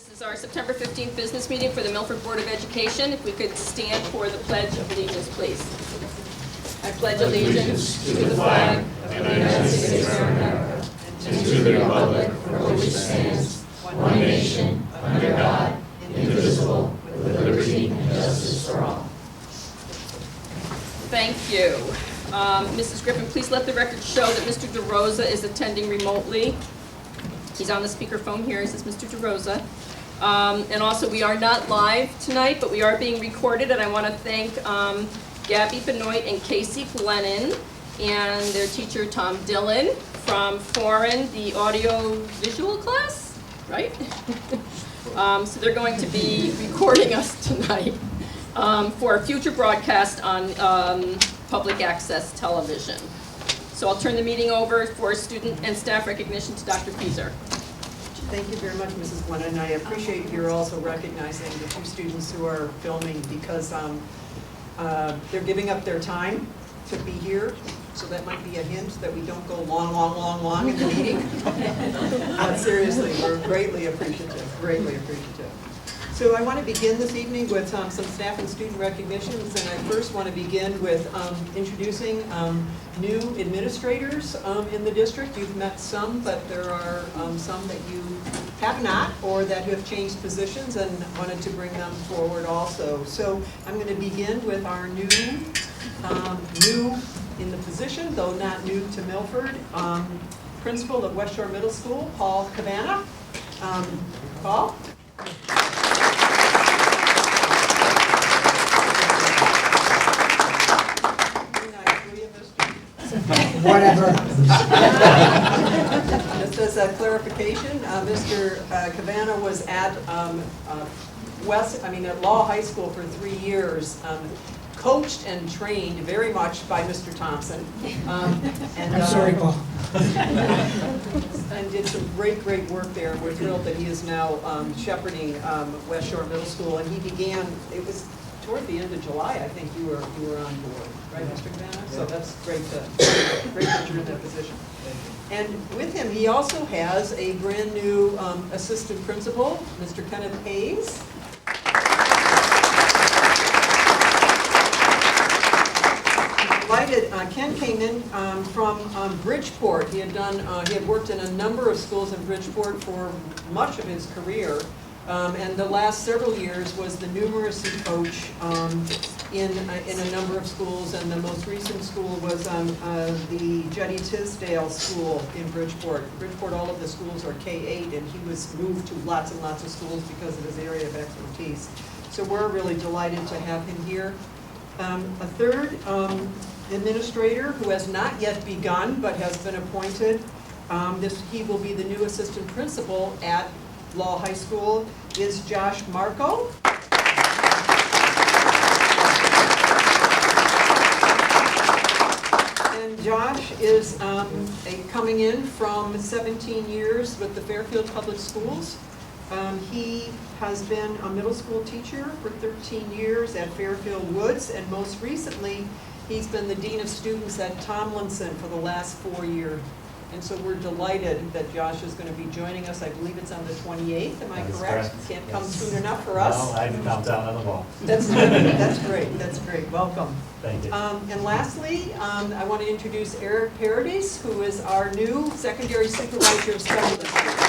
This is our September 15th business meeting for the Milford Board of Education. If we could stand for the Pledge of Allegiance, please. I pledge allegiance to the flag of the United States of America and to the republic for which it stands, one nation, under God, indivisible, with liberty and justice for all. Thank you. Mrs. Griffin, please let the record show that Mr. DeRosa is attending remotely. He's on the speakerphone here. This is Mr. DeRosa. And also, we are not live tonight, but we are being recorded, and I want to thank Gabby Benoit and Casey Glennon and their teacher, Tom Dillon, from Foreign, the audio-visual class, right? So they're going to be recording us tonight for a future broadcast on public access television. So I'll turn the meeting over for student and staff recognition to Dr. Fieser. Thank you very much, Mrs. Glennon, and I appreciate you're also recognizing the two students who are filming because they're giving up their time to be here, so that might be a hint that we don't go long in the meeting. But seriously, we're greatly appreciative, greatly appreciative. So I want to begin this evening with some staff and student recognitions, and I first want to begin with introducing new administrators in the district. You've met some, but there are some that you have not or that have changed positions and wanted to bring them forward also. So I'm going to begin with our new in the position, though not new to Milford, principal of West Shore Middle School, Paul Cabana. Paul? Whatever. Just as a clarification, Mr. Cabana was at at Law High School for 3 years, coached and trained very much by Mr. Thompson. I'm sorry, Paul. And did some great work there. We're thrilled that he is now shepherding West Shore Middle School, and he began, it was toward the end of July, I think you were on board, right, Mr. Cabana? Yeah. So that's great that you're in that position. And with him, he also has a brand new assistant principal, Mr. Kenneth Hayes. Delighted, Ken came in from Bridgeport. He had worked in a number of schools in Bridgeport for much of his career. And the last several years was the numeracy coach in a number of schools, and the most recent school was the Jetty Tisdale School in Bridgeport. Bridgeport, all of the schools are K-8, and he was moved to lots and lots of schools because of his area of expertise. So we're really delighted to have him here. A third administrator who has not yet begun but has been appointed. He will be the new assistant principal at Law High School, is Josh Marco. And Josh is coming in from 17 years with the Fairfield Public Schools. He has been a middle school teacher for 13 years at Fairfield Woods, and most recently, he's been the Dean of Students at Tomlinson for the last 4 years. And so we're delighted that Josh is going to be joining us. I believe it's on the 28th, am I correct? Can't come soon enough for us? No, I can count down on the wall. That's great, welcome. Thank you. And lastly, I want to introduce Eric Paradis, who is our new secondary supervisor of special district.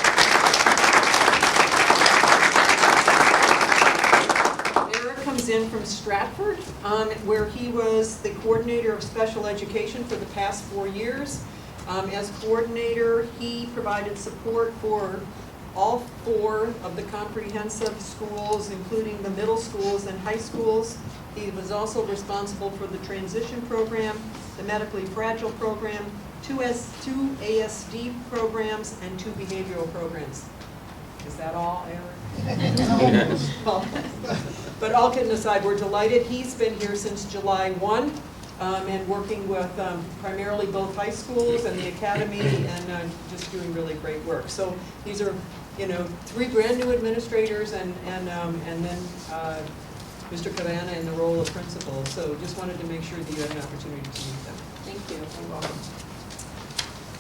Eric comes in from Stratford, where he was the coordinator of special education for the past 4 years. As coordinator, he provided support for all 4 of the comprehensive schools, including the middle schools and high schools. He was also responsible for the transition program, the medically fragile program, 2 ASD programs, and 2 behavioral programs. Is that all, Eric? Well, but all kidding aside, we're delighted. He's been here since July 1. And working with primarily both high schools and the academy, and just doing really great work. So these are, 3 brand new administrators, and then Mr. Cabana in the role of principal. So just wanted to make sure that you had an opportunity to meet them. Thank you. You're welcome.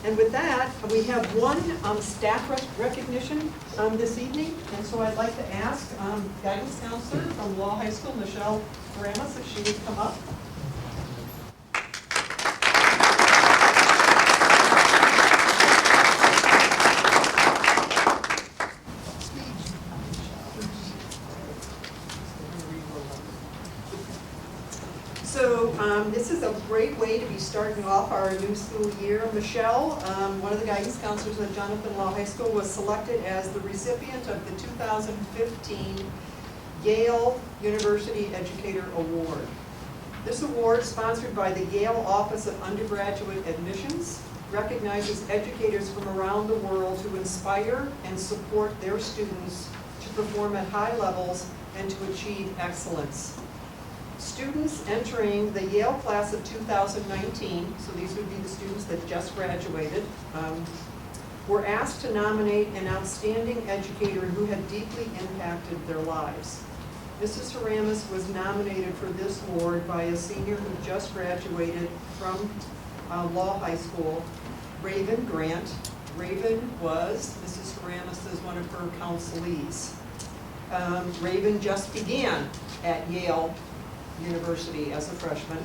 And with that, we have one staff recognition this evening, and so I'd like to ask guidance counselor from Law High School, Michelle Ramos, if she would come up. So this is a great way to be starting off our new school year. Michelle, one of the guidance counselors at Jonathan Law High School, was selected as the recipient of the 2015 Yale University Educator Award. This award, sponsored by the Yale Office of Undergraduate Admissions, recognizes educators from around the world who inspire and support their students to perform at high levels and to achieve excellence. Students entering the Yale class of 2019, so these would be the students that just graduated, were asked to nominate an outstanding educator who had deeply impacted their lives. Mrs. Haramis was nominated for this award by a senior who just graduated from Law High School, Raven Grant. Raven was Mrs. Haramis' one of her counselees. Raven just began at Yale University as a freshman.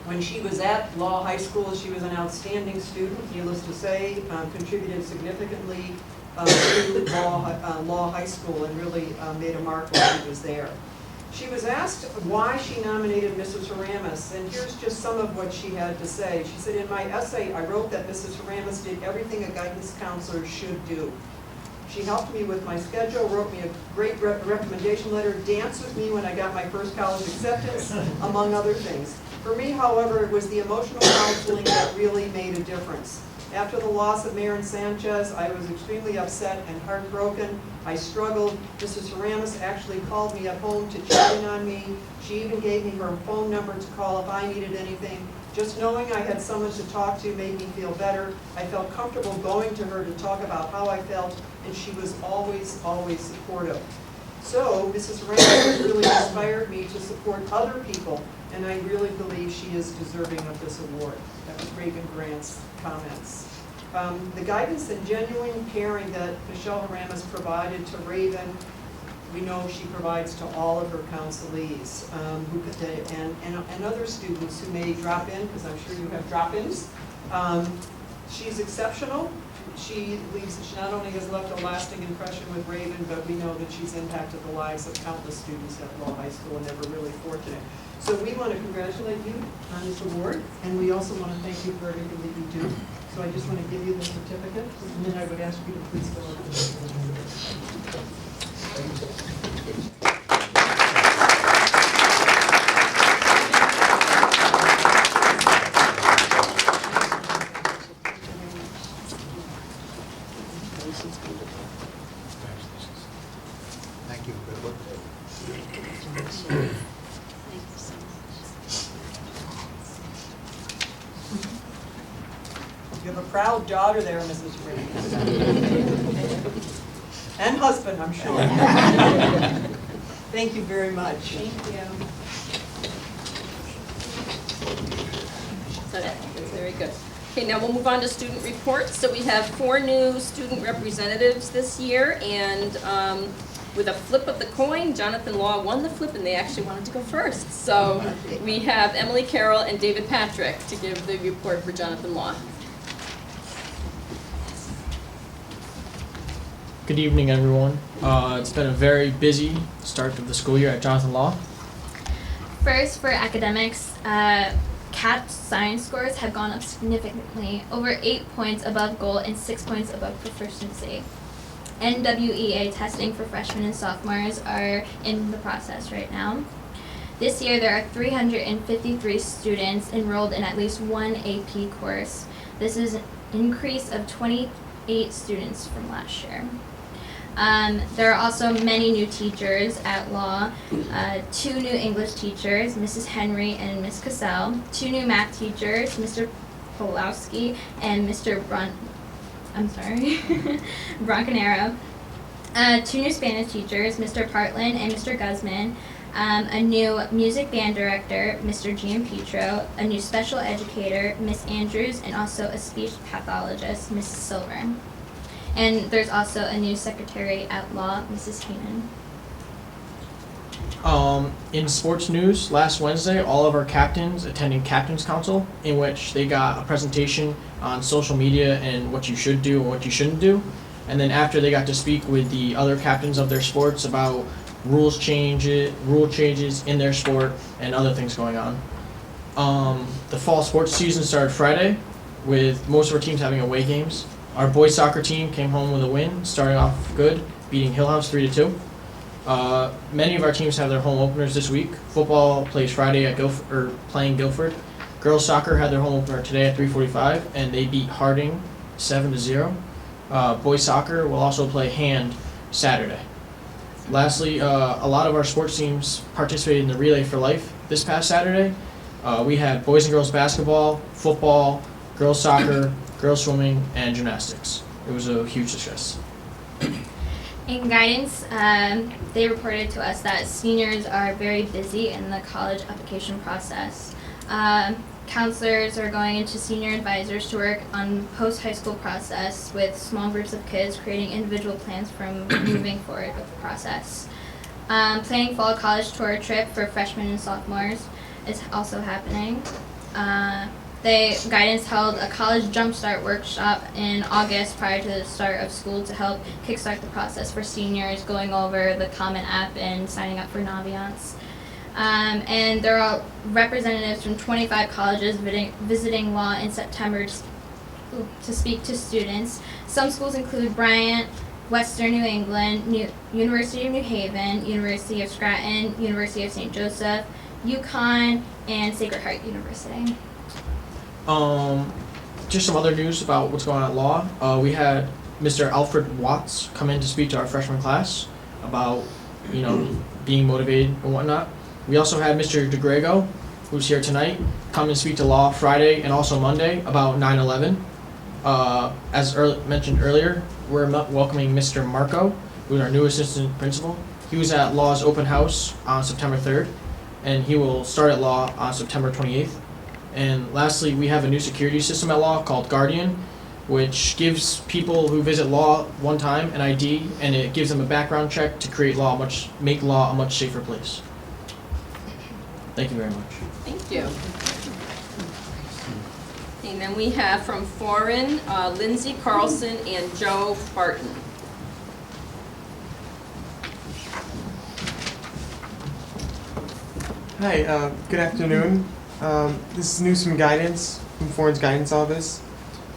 When she was at Law High School, she was an outstanding student, needless to say, contributed significantly to Law High School and really made a mark while she was there. She was asked why she nominated Mrs. Haramis, and here's just some of what she had to say. She said, "In my essay, I wrote that Mrs. Haramis did everything a guidance counselor should do. She helped me with my schedule, wrote me a great recommendation letter, danced with me when I got my first college acceptance, among other things. For me, however, it was the emotional counseling that really made a difference. After the loss of Marin Sanchez, I was extremely upset and heartbroken. I struggled. Mrs. Haramis actually called me at home to check in on me. She even gave me her phone number to call if I needed anything. Just knowing I had someone to talk to made me feel better. I felt comfortable going to her to talk about how I felt, and she was always, always supportive. So Mrs. Haramis has really inspired me to support other people, and I really believe she is deserving of this award." That was Raven Grant's comments. The guidance and genuine caring that Michelle Haramis provided to Raven, we know she provides to all of her counselees and other students who may drop in, because I'm sure you have drop-ins. She's exceptional. She not only has left a lasting impression with Raven, but we know that she's impacted the lives of countless students at Law High School, and they were really fortunate. So we want to congratulate you on this award, and we also want to thank you for everything that you do. So I just want to give you the certificate, and then I would ask you to please go up. Thank you. Good work. You have a proud daughter there, Mrs. Haramis. And husband, I'm sure. Thank you very much. Thank you. So that's very good. Okay, now we'll move on to student reports. So we have 4 new student representatives this year, and with a flip of the coin, Jonathan Law won the flip, and they actually wanted to go first. So we have Emily Carroll and David Patrick to give the report for Jonathan Law. Good evening, everyone. It's been a very busy start to the school year at Jonathan Law. First, for academics, CAT science scores have gone up significantly, over 8 points above goal and 6 points above proficiency. NWEA testing for freshmen and sophomores are in the process right now. This year, there are 353 students enrolled in at least one AP course. This is an increase of 28 students from last year. There are also many new teachers at Law, 2 new English teachers, Mrs. Henry and Ms. Cassell, 2 new math teachers, Mr. Polowski and Mr. Broncanero, 2 new Spanish teachers, Mr. Partland and Mr. Guzman, a new music band director, Mr. Gianpietro, a new special educator, Miss Andrews, and also a speech pathologist, Mrs. Silver. And there's also a new secretary at law, Mrs. Keenan. In sports news, last Wednesday, all of our captains attended Captain's Council, in which they got a presentation on social media and what you should do and what you shouldn't do. And then after, they got to speak with the other captains of their sports about rule changes in their sport and other things going on. The fall sports season started Friday, with most of our teams having away games. Our boys soccer team came home with a win, starting off good, beating Hill House 3-2. Many of our teams have their home openers this week. Football plays Friday at playing Guilford. Girls soccer had their home opener today at 3:45, and they beat Harding 7-0. Boys soccer will also play Hand Saturday. Lastly, a lot of our sports teams participated in the Relay for Life this past Saturday. We had boys and girls basketball, football, girls soccer, girls swimming, and gymnastics. It was a huge success. In guidance, they reported to us that seniors are very busy in the college application process. Counselors are going into senior advisors to work on post-high school process with small groups of kids, creating individual plans from moving forward with the process. Planning fall college tour trip for freshmen and sophomores is also happening. Guidance held a college jumpstart workshop in August prior to the start of school to help kickstart the process for seniors, going over the Common App and signing up for Naviance. And there are representatives from 25 colleges visiting law in September to speak to students. Some schools include Bryant, Western New England, University of New Haven, University of Scranton, University of St. Joseph, UConn, and Sacred Heart University. Just some other news about what's going on at law. We had Mr. Alfred Watts come in to speak to our freshman class about, being motivated and whatnot. We also had Mr. DeGrego, who's here tonight, come and speak to law Friday and also Monday about 9/11. As mentioned earlier, we're welcoming Mr. Marco, who's our new assistant principal. He was at law's open house on September 3rd, and he will start at law on September 28th. And lastly, we have a new security system at law called Guardian, which gives people who visit law one time an ID, and it gives them a background check to make law a much safer place. Thank you very much. Thank you. And then we have from Foreign, Lindsay Carlson and Joe Barton. Hi, good afternoon. This is news from Guidance, from Foreign's Guidance Office.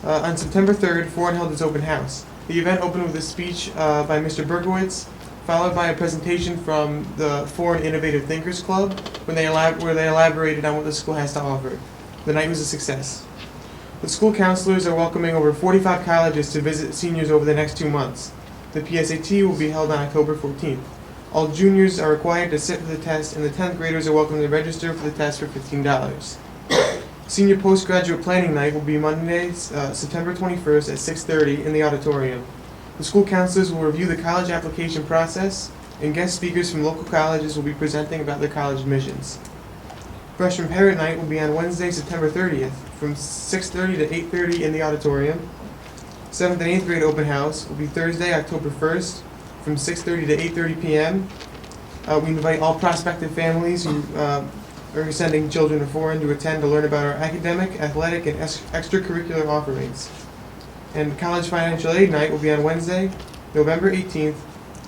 On September 3rd, Foreign held its open house. The event opened with a speech by Mr. Berkowitz, followed by a presentation from the Foreign Innovative Thinkers Club, where they elaborated on what the school has to offer. The night was a success. The school counselors are welcoming over 45 colleges to visit seniors over the next 2 months. The PSAT will be held on October 14th. All juniors are required to sit for the test, and the 10th graders are welcome to register for the test for $15. Senior postgraduate planning night will be Monday, September 21st at 6:30 in the auditorium. The school counselors will review the college application process, and guest speakers from local colleges will be presenting about their college admissions. Freshman Parent Night will be on Wednesday, September 30th, from 6:30 to 8:30 in the auditorium. 7th and 8th grade open house will be Thursday, October 1st, from 6:30 to 8:30 p.m. We invite all prospective families who are sending children to Foreign to attend to learn about our academic, athletic, and extracurricular offerings. And College Financial Aid Night will be on Wednesday, November 18th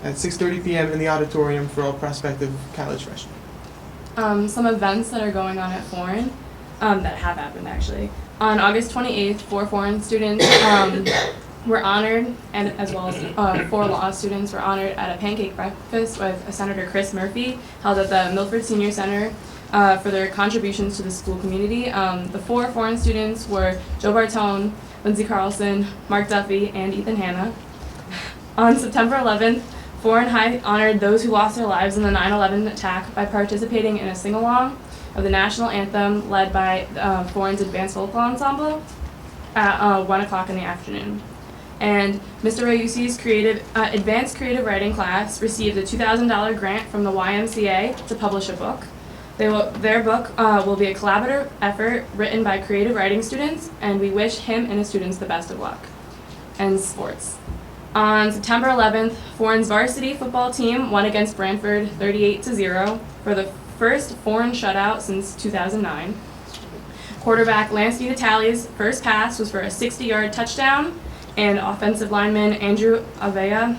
at 6:30 p.m. in the auditorium for all prospective college freshmen. Some events that are going on at Foreign, that have happened actually. On August 28th, 4 Foreign students were honored, and as well as 4 law students were honored at a pancake breakfast with Senator Chris Murphy, held at the Milford Senior Center for their contributions to the school community. The 4 Foreign students were Joe Bartone, Lindsay Carlson, Mark Duffy, and Ethan Hanna. On September 11th, Foreign High honored those who lost their lives in the 9/11 attack by participating in a sing-along of the national anthem led by Foreign's Advanced Vocal Ensemble at 1 o'clock in the afternoon. And Mr. Rayusi's advanced creative writing class received a $2,000 grant from the YMCA to publish a book. Their book will be a collaborative effort written by creative writing students, and we wish him and his students the best of luck. And sports. On September 11th, Foreign's varsity football team won against Brantford 38-0 for the first Foreign shutout since 2009. Quarterback Lance Vitale's first pass was for a 60-yard touchdown, and offensive lineman Andrew Avea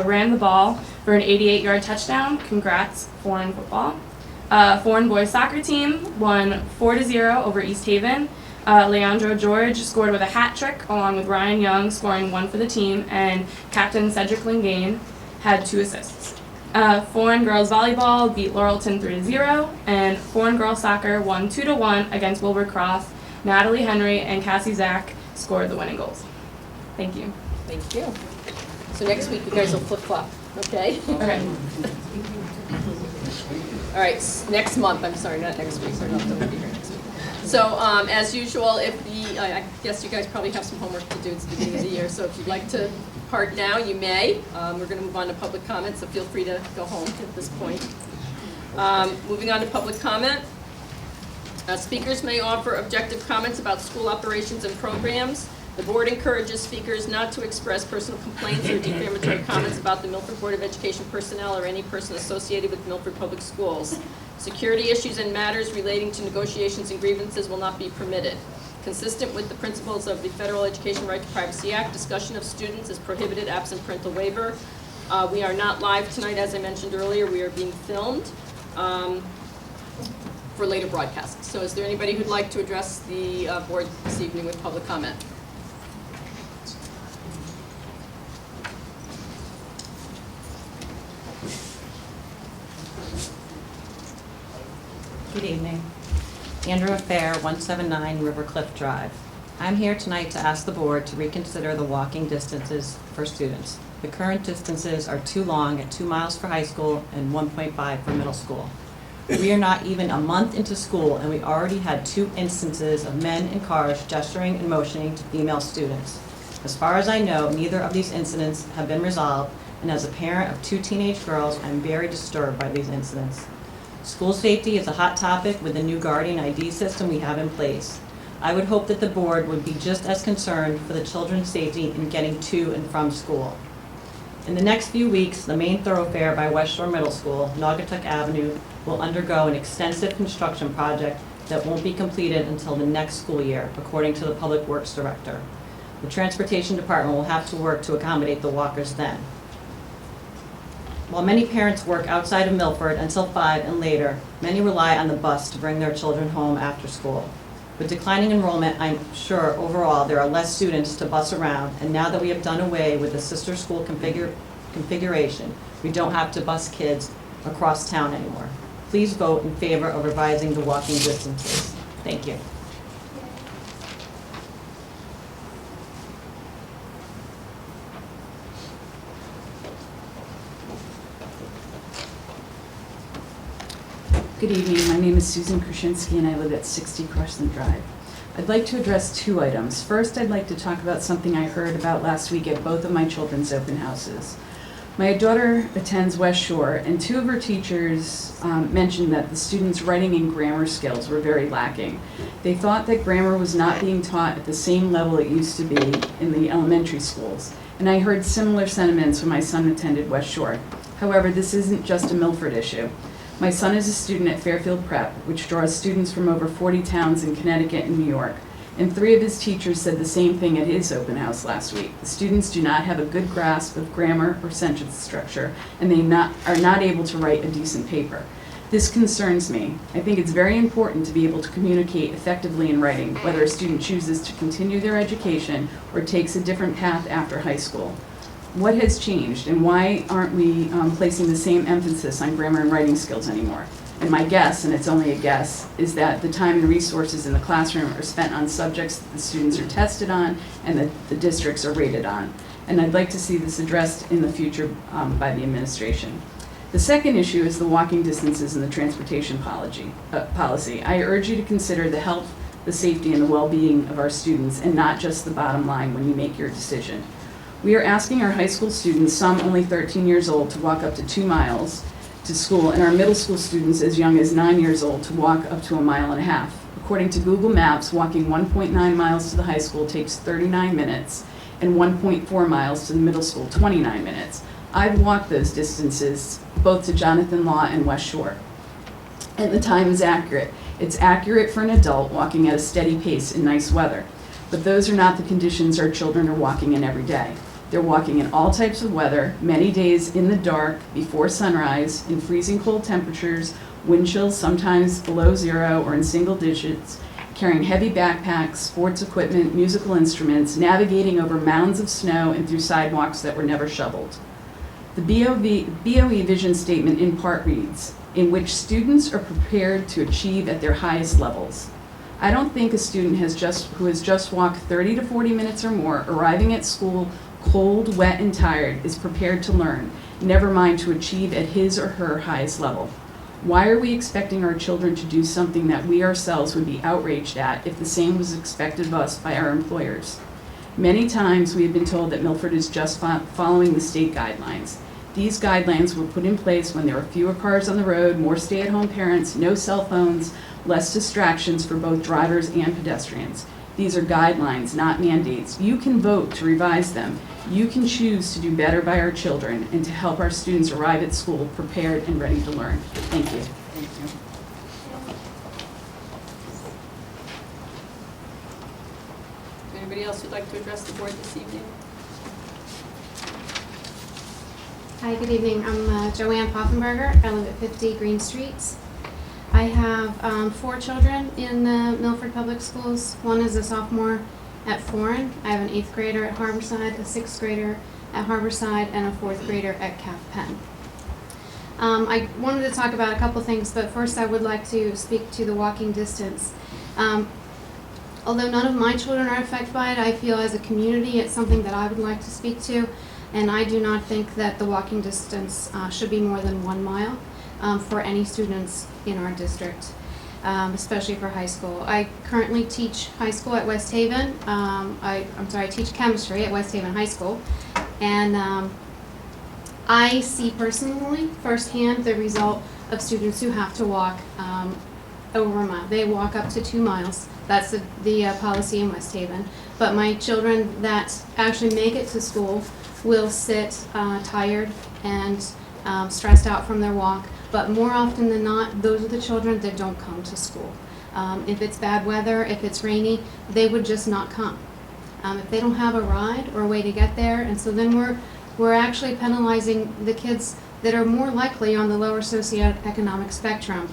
ran the ball for an 88-yard touchdown. Congrats, Foreign football. Foreign boys soccer team won 4-0 over East Haven. Leandro George scored with a hat trick, along with Ryan Young scoring 1 for the team, and Captain Cedric Lingane had 2 assists. Foreign girls volleyball beat Laurelton 3-0, and Foreign girls soccer won 2-1 against Wilbur Cross. Natalie Henry and Cassie Zach scored the winning goals. Thank you. Thank you. So next week you guys will flip-flop, okay? Okay. All right, next month, I'm sorry, not next week, we're not going to be here next week. So, as usual, I guess you guys probably have some homework to do, it's the beginning of the year, so if you'd like to part now, you may. We're going to move on to public comment, so feel free to go home at this point. Moving on to public comment. Speakers may offer objective comments about school operations and programs. The board encourages speakers not to express personal complaints or defamatory comments about the Milford Board of Education personnel or any person associated with Milford Public Schools. Security issues and matters relating to negotiations and grievances will not be permitted. Consistent with the principles of the Federal Education Right to Privacy Act, discussion of students is prohibited absent parental waiver. We are not live tonight, as I mentioned earlier. We are being filmed for later broadcasts. So is there anybody who'd like to address the board this evening with public comment? Good evening. Andrea Fair, 179 River Cliff Drive. I'm here tonight to ask the board to reconsider the walking distances for students. The current distances are too long at 2 miles for high school and 1.5 for middle school. We are not even a month into school and we already had 2 instances of men in cars gesturing and motioning to female students. As far as I know, neither of these incidents have been resolved, and as a parent of 2 teenage girls, I'm very disturbed by these incidents. School safety is a hot topic with the new Guardian ID system we have in place. I would hope that the board would be just as concerned for the children's safety in getting to and from school. In the next few weeks, the main thoroughfare by West Shore Middle School, Naugatuck Avenue, will undergo an extensive construction project that won't be completed until the next school year, according to the Public Works Director. The Transportation Department will have to work to accommodate the walkers then. While many parents work outside of Milford until 5 and later, many rely on the bus to bring their children home after school. With declining enrollment, I'm sure overall there are less students to bus around, and now that we have done away with the sister school configuration, we don't have to bus kids across town anymore. Please vote in favor of revising the walking distances. Thank you. Good evening. My name is Susan Krasinski and I live at 60 Crescent Drive. I'd like to address 2 items. First, I'd like to talk about something I heard about last week at both of my children's open houses. My daughter attends West Shore, and 2 of her teachers mentioned that the students' writing and grammar skills were very lacking. They thought that grammar was not being taught at the same level it used to be in the elementary schools, and I heard similar sentiments when my son attended West Shore. However, this isn't just a Milford issue. My son is a student at Fairfield Prep, which draws students from over 40 towns in Connecticut and New York, and 3 of his teachers said the same thing at his open house last week. The students do not have a good grasp of grammar or sentence structure, and they are not able to write a decent paper. This concerns me. I think it's very important to be able to communicate effectively in writing, whether a student chooses to continue their education or takes a different path after high school. What has changed, and why aren't we placing the same emphasis on grammar and writing skills anymore? And my guess, and it's only a guess, is that the time and resources in the classroom are spent on subjects that the students are tested on and that the districts are rated on. And I'd like to see this addressed in the future by the administration. The second issue is the walking distances and the transportation policy. I urge you to consider the health, the safety, and the well-being of our students, and not just the bottom line when you make your decision. We are asking our high school students, some only 13 years old, to walk up to 2 miles to school, and our middle school students as young as 9 years old to walk up to 1.5 miles. According to Google Maps, walking 1.9 miles to the high school takes 39 minutes, and 1.4 miles to the middle school, 29 minutes. I've walked those distances, both to Jonathan Law and West Shore, and the time is accurate. It's accurate for an adult walking at a steady pace in nice weather, but those are not the conditions our children are walking in every day. They're walking in all types of weather, many days in the dark, before sunrise, in freezing cold temperatures, wind chills sometimes below 0 or in single digits, carrying heavy backpacks, sports equipment, musical instruments, navigating over mounds of snow and through sidewalks that were never shoveled. The BOE vision statement in part reads, in which students are prepared to achieve at their highest levels. I don't think a student who has just walked 30 to 40 minutes or more, arriving at school cold, wet, and tired, is prepared to learn, never mind to achieve at his or her highest level. Why are we expecting our children to do something that we ourselves would be outraged at if the same was expected of us by our employers? Many times we have been told that Milford is just following the state guidelines. These guidelines were put in place when there were fewer cars on the road, more stay-at-home parents, no cell phones, less distractions for both drivers and pedestrians. These are guidelines, not mandates. You can vote to revise them. You can choose to do better by our children and to help our students arrive at school prepared and ready to learn. Thank you. Anybody else who'd like to address the board this evening? Hi, good evening. I'm Joanne Poffenberger. I live at 50 Green Street. I have 4 children in the Milford Public Schools. One is a sophomore at Foreign. I have an 8th grader at Harborside, a 6th grader at Harborside, and a 4th grader at Cap Penn. I wanted to talk about a couple things, but first I would like to speak to the walking distance. Although none of my children are affected by it, I feel as a community it's something that I would like to speak to, and I do not think that the walking distance should be more than 1 mile for any students in our district, especially for high school. I currently teach high school at West Haven. I teach chemistry at West Haven High School, and I see personally firsthand the result of students who have to walk over a mile. They walk up to 2 miles. That's the policy in West Haven. But my children that actually make it to school will sit tired and stressed out from their walk. But more often than not, those are the children that don't come to school. If it's bad weather, if it's rainy, they would just not come. If they don't have a ride or a way to get there, and so then we're actually penalizing the kids that are more likely on the lower socioeconomic spectrum.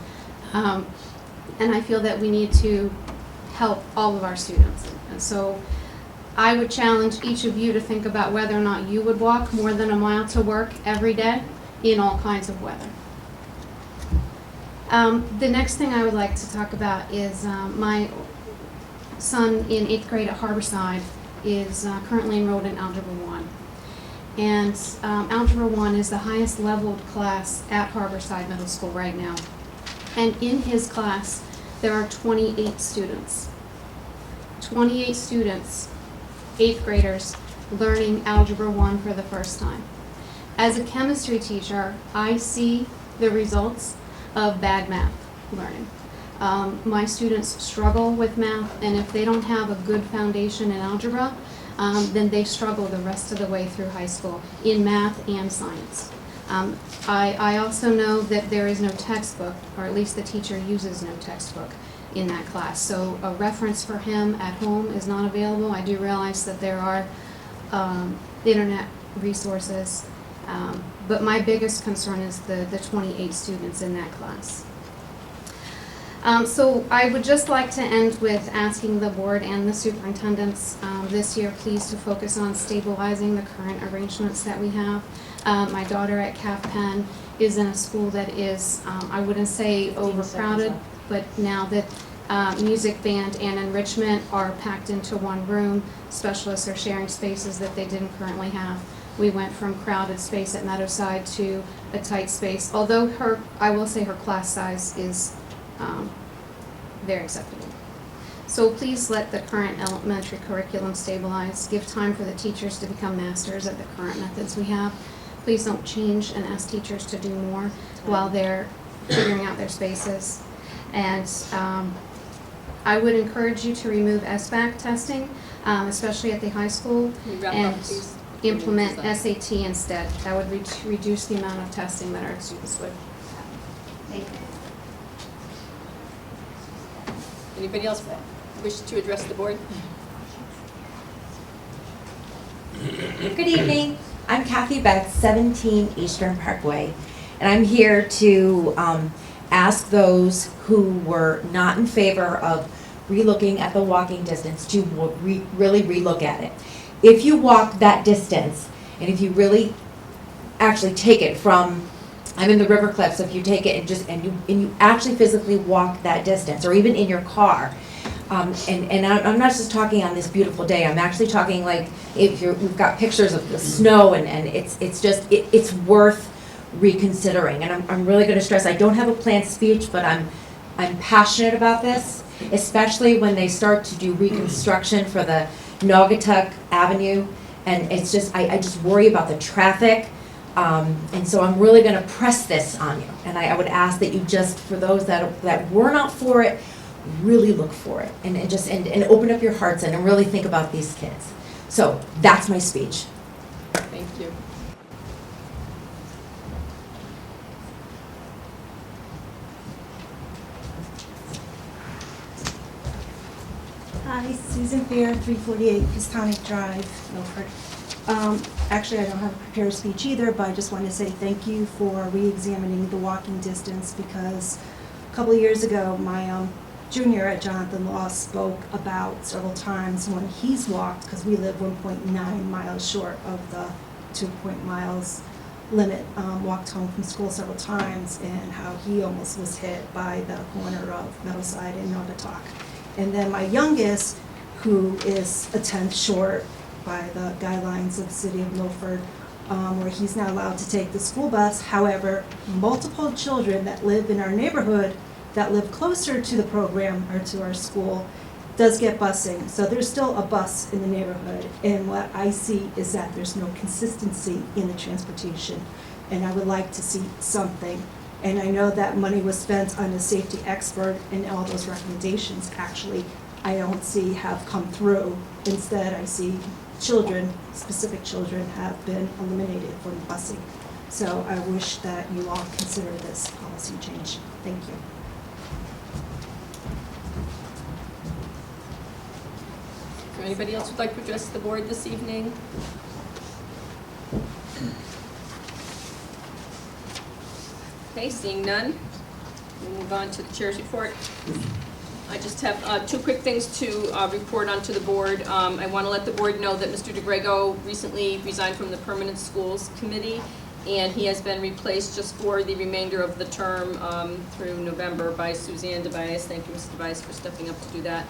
And I feel that we need to help all of our students. And so I would challenge each of you to think about whether or not you would walk more than a mile to work every day in all kinds of weather. The next thing I would like to talk about is my son in 8th grade at Harborside is currently enrolled in Algebra 1. And Algebra 1 is the highest leveled class at Harborside Middle School right now. And in his class, there are 28 students. 28 students, 8th graders, learning Algebra 1 for the first time. As a chemistry teacher, I see the results of bad math learning. My students struggle with math, and if they don't have a good foundation in algebra, then they struggle the rest of the way through high school in math and science. I also know that there is no textbook, or at least the teacher uses no textbook in that class. So a reference for him at home is not available. I do realize that there are internet resources, but my biggest concern is the 28 students in that class. So I would just like to end with asking the board and the superintendents this year please to focus on stabilizing the current arrangements that we have. My daughter at Cap Penn is in a school that is, I wouldn't say overcrowded, but now that music, band, and enrichment are packed into one room, specialists are sharing spaces that they didn't currently have. We went from crowded space at Meadowside to a tight space, although I will say her class size is very acceptable. So please let the current elementary curriculum stabilize. Give time for the teachers to become masters at the current methods we have. Please don't change and ask teachers to do more while they're figuring out their spaces. And I would encourage you to remove SBAC testing, especially at the high school, Can you wrap up, and please? implement Remove that. SAT instead. That would reduce the amount of testing that our students would have. Thank you. Anybody else wish to address the board? Good evening. I'm Kathy Betts, 17 Eastern Parkway, and I'm here to ask those who were not in favor of relooking at the walking distance to really relook at it. If you walk that distance, and if you really actually take it from, I'm in the River Cliff, so if you take it and you actually physically walk that distance, or even in your car, and I'm not just talking on this beautiful day. I'm actually talking like if we've got pictures of the snow, and it's worth reconsidering. And I'm really going to stress, I don't have a planned speech, but I'm passionate about this, especially when they start to do reconstruction for the Naugatuck Avenue, and it's just I just worry about the traffic. And so I'm really going to press this on you, and I would ask that you just, for those that were not for it, really look for it, and open up your hearts and really think about these kids. So that's my speech. Thank you. Hi, Susan Fair, 348 Pistonic Drive, Milford. Actually, I don't have a prepared speech either, but I just want to say thank you for re-examining the walking distance, because a couple of years ago, my junior at Jonathan Law spoke about several times when he's walked, because we live 1.9 miles short of the 2 miles limit, walked home from school several times, and how he almost was hit by the corner of Meadowside and Naugatuck. And then my youngest, who is a tenth short by the guidelines of the city of Milford, where he's not allowed to take the school bus. However, multiple children that live in our neighborhood that live closer to the program or to our school does get busing. So there's still a bus in the neighborhood. And what I see is that there's no consistency in the transportation. And I would like to see something. And I know that money was spent on a safety expert, and all those recommendations actually I don't see have come through. Instead, I see children, specific children, have been eliminated from busing. So I wish that you all consider this policy change. Thank you. Is there anybody else who'd like to address the board this evening? Okay, seeing none, we'll move on to the chair's report. I just have 2 quick things to report onto the board. I want to let the board know that Mr. DeGrego recently resigned from the Permanent Schools Committee, and he has been replaced just for the remainder of the term through November by Suzanne DeBias. Thank you, Mrs. DeBias, for stepping up to do that.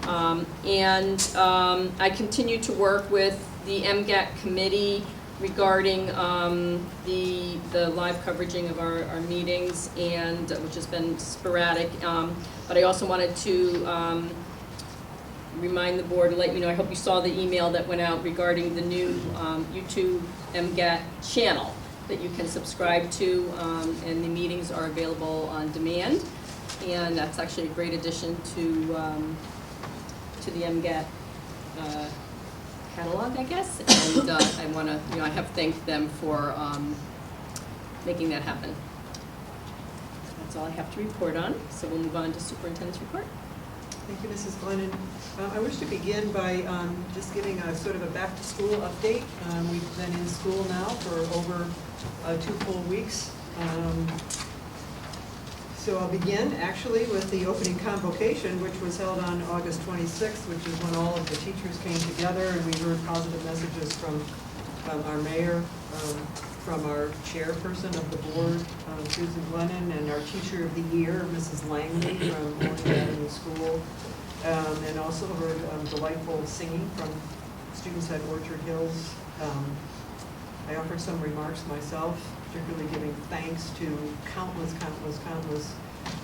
I continue to work with the MGAT committee regarding the live coveraging of our meetings, and which has been sporadic. But I also wanted to remind the board, to let you know, I hope you saw the email that went out regarding the new YouTube MGAT channel that you can subscribe to, and the meetings are available on demand. And that's actually a great addition to the MGAT catalog, I guess, and I want to, I have thanked them for making that happen. That's all I have to report on, so we'll move on to superintendent's report. Thank you, Mrs. Glennon. I wish to begin by just giving a sort of a back-to-school update. We've been in school now for over 2 full weeks. So I'll begin actually with the opening convocation, which was held on August 26th, which is when all of the teachers came together, and we heard positive messages from our mayor, from our chairperson of the board, Susan Glennon, and our teacher of the year, Mrs. Langley from Orange Avenue School, and also heard delightful singing from students at Orchard Hills. I offered some remarks myself, particularly giving thanks to countless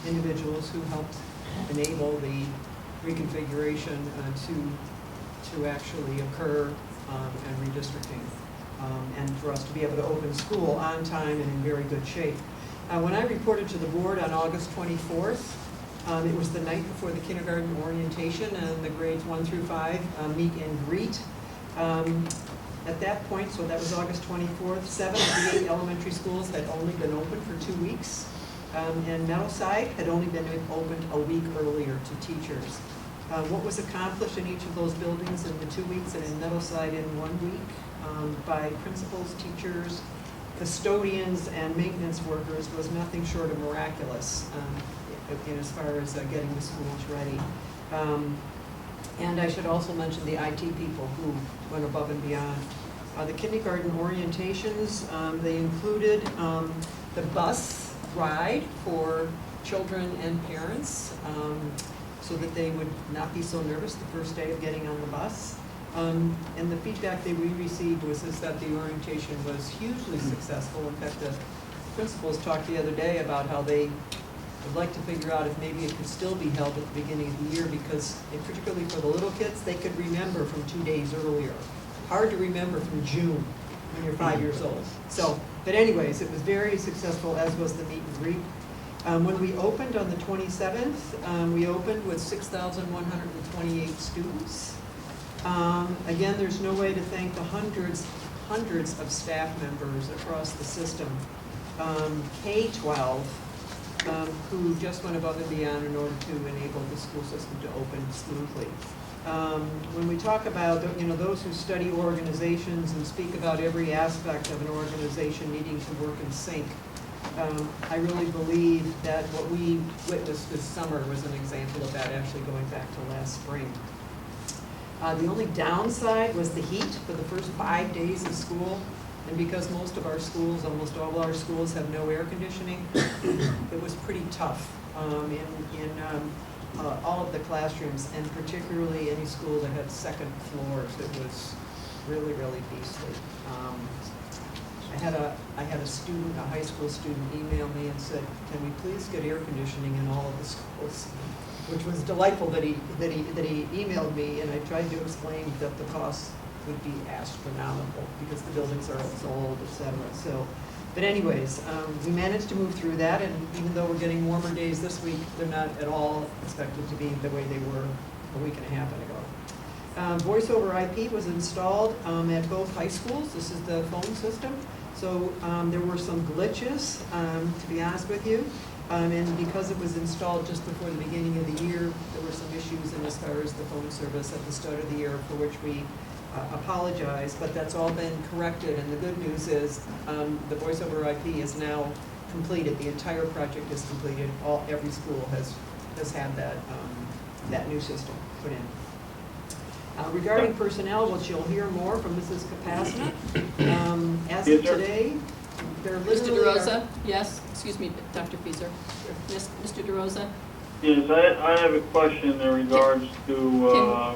individuals who helped enable the reconfiguration to actually occur and redistricting, and for us to be able to open school on time and in very good shape. When I reported to the board on August 24th, it was the night before the kindergarten orientation, and the grades 1 through 5 meet and greet. At that point, so that was August 24th, 7 of the 8 elementary schools had only been open for 2 weeks, and Meadowside had only been opened a week earlier to teachers. What was accomplished in each of those buildings in the 2 weeks, and in Meadowside in 1 week, by principals, teachers, custodians, and maintenance workers was nothing short of miraculous as far as getting the schools ready. And I should also mention the IT people who went above and beyond. The kindergarten orientations, they included the bus ride for children and parents, so that they would not be so nervous the first day of getting on the bus. And the feedback that we received was that the orientation was hugely successful. In fact, the principals talked the other day about how they would like to figure out if maybe it could still be held at the beginning of the year, because particularly for the little kids, they could remember from 2 days earlier. Hard to remember from June when you're 5 years old. So, but anyways, it was very successful, as was the meet and greet. When we opened on the 27th, we opened with 6,128 students. Again, there's no way to thank the hundreds of staff members across the system. K-12, who just went above and beyond in order to enable the school system to open smoothly. When we talk about those who study organizations and speak about every aspect of an organization needing to work in sync, I really believe that what we witnessed this summer was an example of that, actually going back to last spring. The only downside was the heat for the first 5 days of school. And because most of our schools, almost all our schools, have no air conditioning, it was pretty tough in all of the classrooms, and particularly any school that had second floors. It was really, really beastly. I had a student, a high school student, email me and said, "Can we please get air conditioning in all of the schools?" Which was delightful that he emailed me, and I tried to explain that the costs would be astronomical because the buildings are so old, et cetera. So, but anyways, we managed to move through that, and even though we're getting warmer days this week, they're not at all expected to be the way they were a week and a half ago. Voice over IP was installed at both high schools. This is the phone system. So there were some glitches, to be honest with you. And because it was installed just before the beginning of the year, there were some issues in as far as the phone service at the start of the year, for which we apologize, but that's all been corrected. And the good news is the voice over IP is now completed. The entire project is completed. Every school has had that new system put in. Regarding personnel, which you'll hear more from Mrs. Capasna, as of today, there literally Mr. DeRosa, yes, excuse me, Dr. Fieser. Yes, Mr. DeRosa? Yes, I have a question in regards to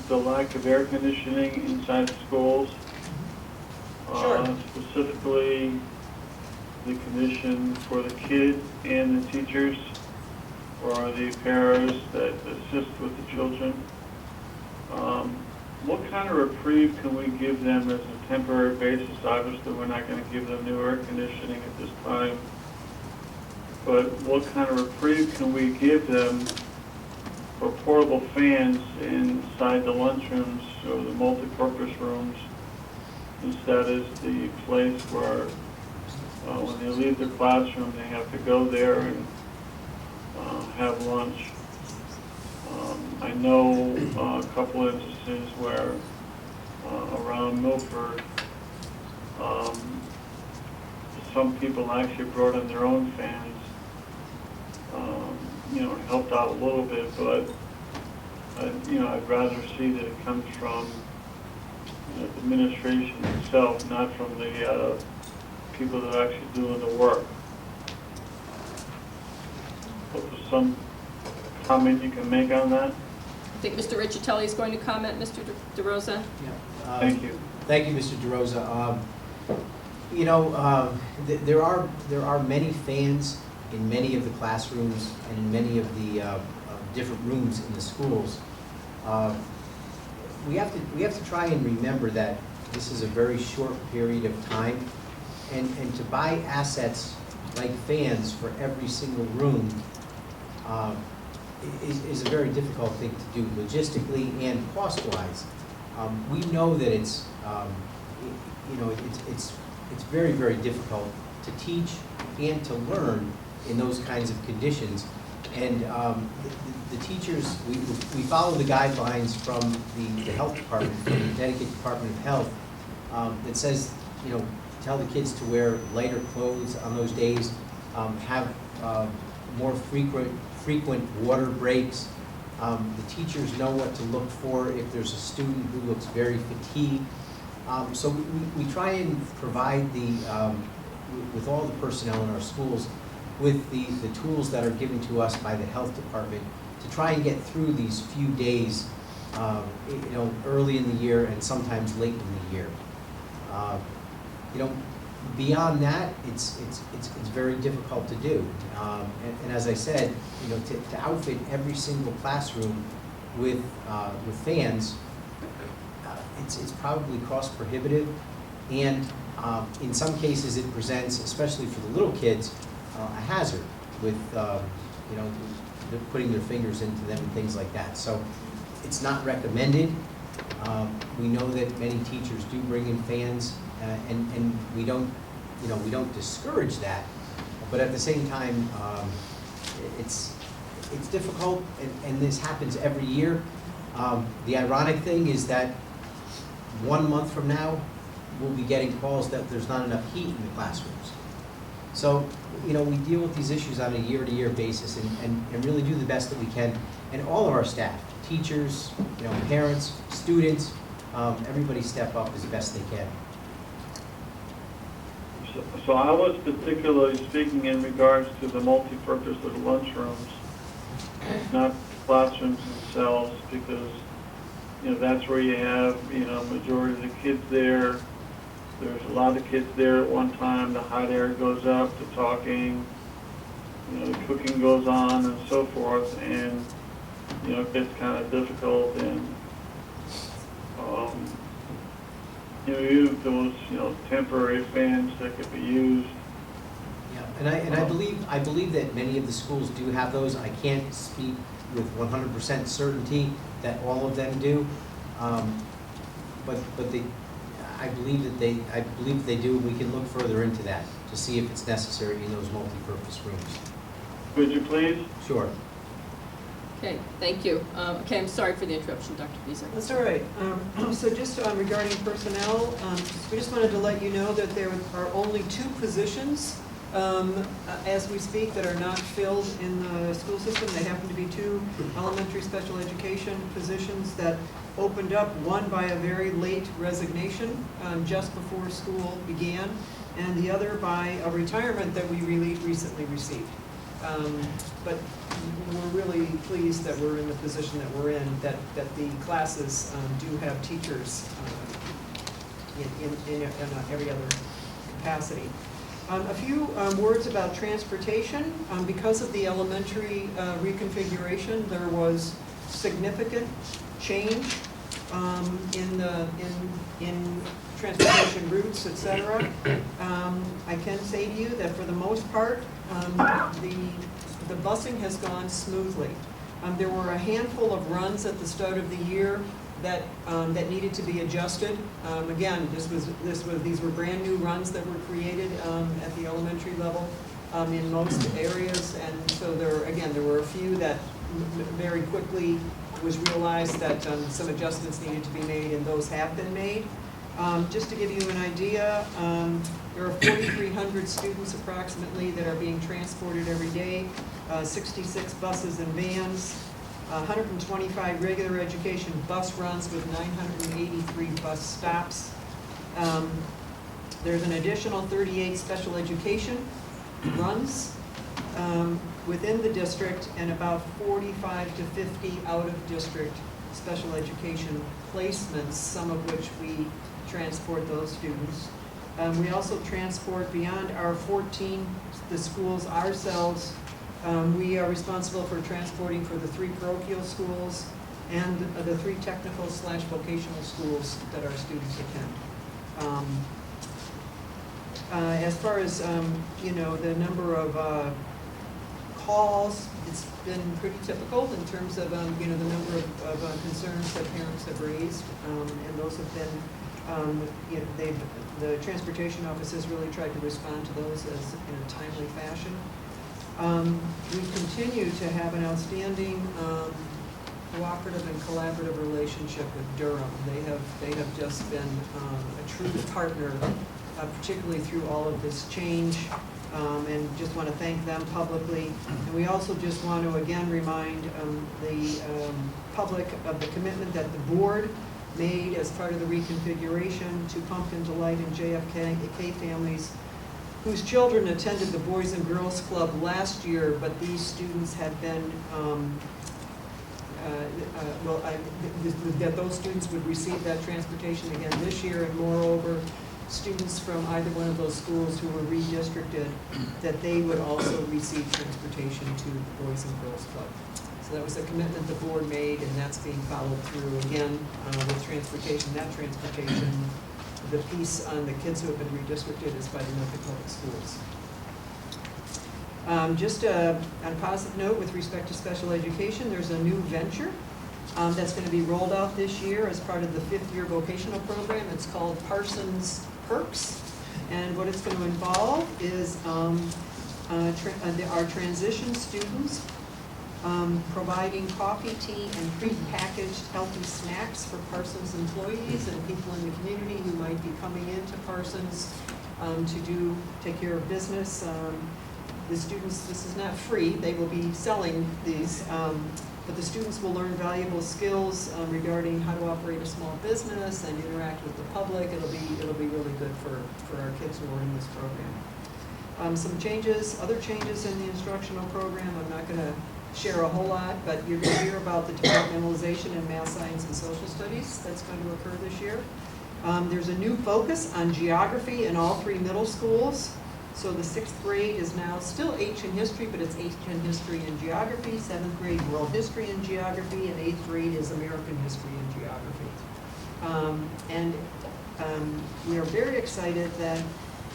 the lack of air conditioning inside the schools. Sure. Specifically, the condition for the kids and the teachers, or the parents that assist with the children. What kind of reprieve can we give them as a temporary basis? Obviously, we're not going to give them new air conditioning at this time. But what kind of reprieve can we give them for portable fans inside the lunchrooms or the multi-purpose rooms, instead is the place where when they leave the classroom, they have to go there and have lunch. I know a couple instances where around Milford, some people actually brought in their own fans. It helped out a little bit, but I'd rather see that it comes from the administration itself, not from the people that are actually doing the work. But there's some comment you can make on that? I think Mr. Riccitelli is going to comment, Mr. DeRosa. Yeah. Thank you. Thank you, Mr. DeRosa. There are many fans in many of the classrooms and in many of the different rooms in the schools. We have to try and remember that this is a very short period of time, and to buy assets like fans for every single room is a very difficult thing to do logistically and cost-wise. We know that it's it's very, very difficult to teach and to learn in those kinds of conditions. And the teachers, we follow the guidelines from the health department, from the Connecticut Department of Health, that says, tell the kids to wear lighter clothes on those days, have more frequent water breaks. The teachers know what to look for if there's a student who looks very fatigued. So we try and provide with all the personnel in our schools with the tools that are given to us by the health department to try and get through these few days, early in the year and sometimes late in the year. Beyond that, it's very difficult to do. And as I said, to outfit every single classroom with fans, it's probably cost prohibitive, and in some cases it presents, especially for the little kids, a hazard with putting their fingers into them and things like that. So it's not recommended. We know that many teachers do bring in fans, and we don't discourage that, but at the same time, it's difficult, and this happens every year. The ironic thing is that 1 month from now, we'll be getting calls that there's not enough heat in the classrooms. So, we deal with these issues on a year-to-year basis and really do the best that we can. And all of our staff, teachers, parents, students, everybody step up as best they can. So I was particularly speaking in regards to the multi-purpose of the lunchrooms, not classrooms themselves, because that's where you have majority of the kids there. There's a lot of kids there at one time. The hot air goes up, the talking, the cooking goes on, and so forth, and it gets kind of difficult. And even if those temporary fans that could be used. Yeah, and I believe that many of the schools do have those. I can't speak with 100% certainty that all of them do, but I believe that they do. We can look further into that to see if it's necessary in those multi-purpose rooms. Could you please? Sure. Okay, thank you. Okay, I'm sorry for the interruption, Dr. Beazer. That's all right. So just regarding personnel, we just wanted to let you know that there are only 2 positions as we speak that are not filled in the school system. They happen to be 2 elementary special education positions that opened up, one by a very late resignation just before school began, and the other by a retirement that we really recently received. But we're really pleased that we're in the position that we're in, that the classes do have teachers in every other capacity. A few words about transportation. Because of the elementary reconfiguration, there was significant change in transportation routes, etc. I can say to you that for the most part, the busing has gone smoothly. There were a handful of runs at the start of the year that needed to be adjusted. Again, these were brand new runs that were created at the elementary level in most areas, and so there were a few that very quickly was realized that some adjustments needed to be made, and those have been made. Just to give you an idea, there are 4,300 students approximately that are being transported every day, 66 buses and vans, 125 regular education bus runs with 983 bus stops. There's an additional 38 special education runs within the district, and about 45 to 50 out-of-district special education placements, some of which we transport those students. We also transport beyond our 14, the schools ourselves, We are responsible for transporting for the 3 parochial schools and the 3 technical/vocational schools that our students attend. As far as, the number of calls, it's been pretty typical in terms of, the number of concerns that parents have raised, and those have been, the transportation office has really tried to respond to those in a timely fashion. We continue to have an outstanding cooperative and collaborative relationship with Durham. They have just been a true partner, particularly through all of this change, and just want to thank them publicly. And we also just want to again remind the public of the commitment that the board made as part of the reconfiguration to Pumpkin Delight and JFK families whose children attended the Boys and Girls Club last year, but these students had been, that those students would receive that transportation again this year, and moreover, students from either one of those schools who were redistricted, that they would also receive transportation to the Boys and Girls Club. So that was a commitment the board made, and that's being followed through again with transportation. That transportation, the piece on the kids who have been redistricted is by the Milford Public Schools. Just on a positive note with respect to special education, there's a new venture that's going to be rolled out this year as part of the 5th-year vocational program. It's called Parsons Perks, and what it's going to involve is our transition students providing coffee, tea, and pre-packaged healthy snacks for Parsons employees and people in the community who might be coming into Parsons to take care of business. The students, this is not free, they will be selling these, but the students will learn valuable skills regarding how to operate a small business and interact with the public. It'll be really good for our kids who are in this program. Some changes, other changes in the instructional program, I'm not going to share a whole lot, but you're going to hear about the departmentalization in math, science, and social studies that's going to occur this year. There's a new focus on geography in all 3 middle schools. So the 6th grade is now still ancient history, but it's ancient history and geography. 7th grade, world history and geography, and 8th grade is American history and geography. We are very excited that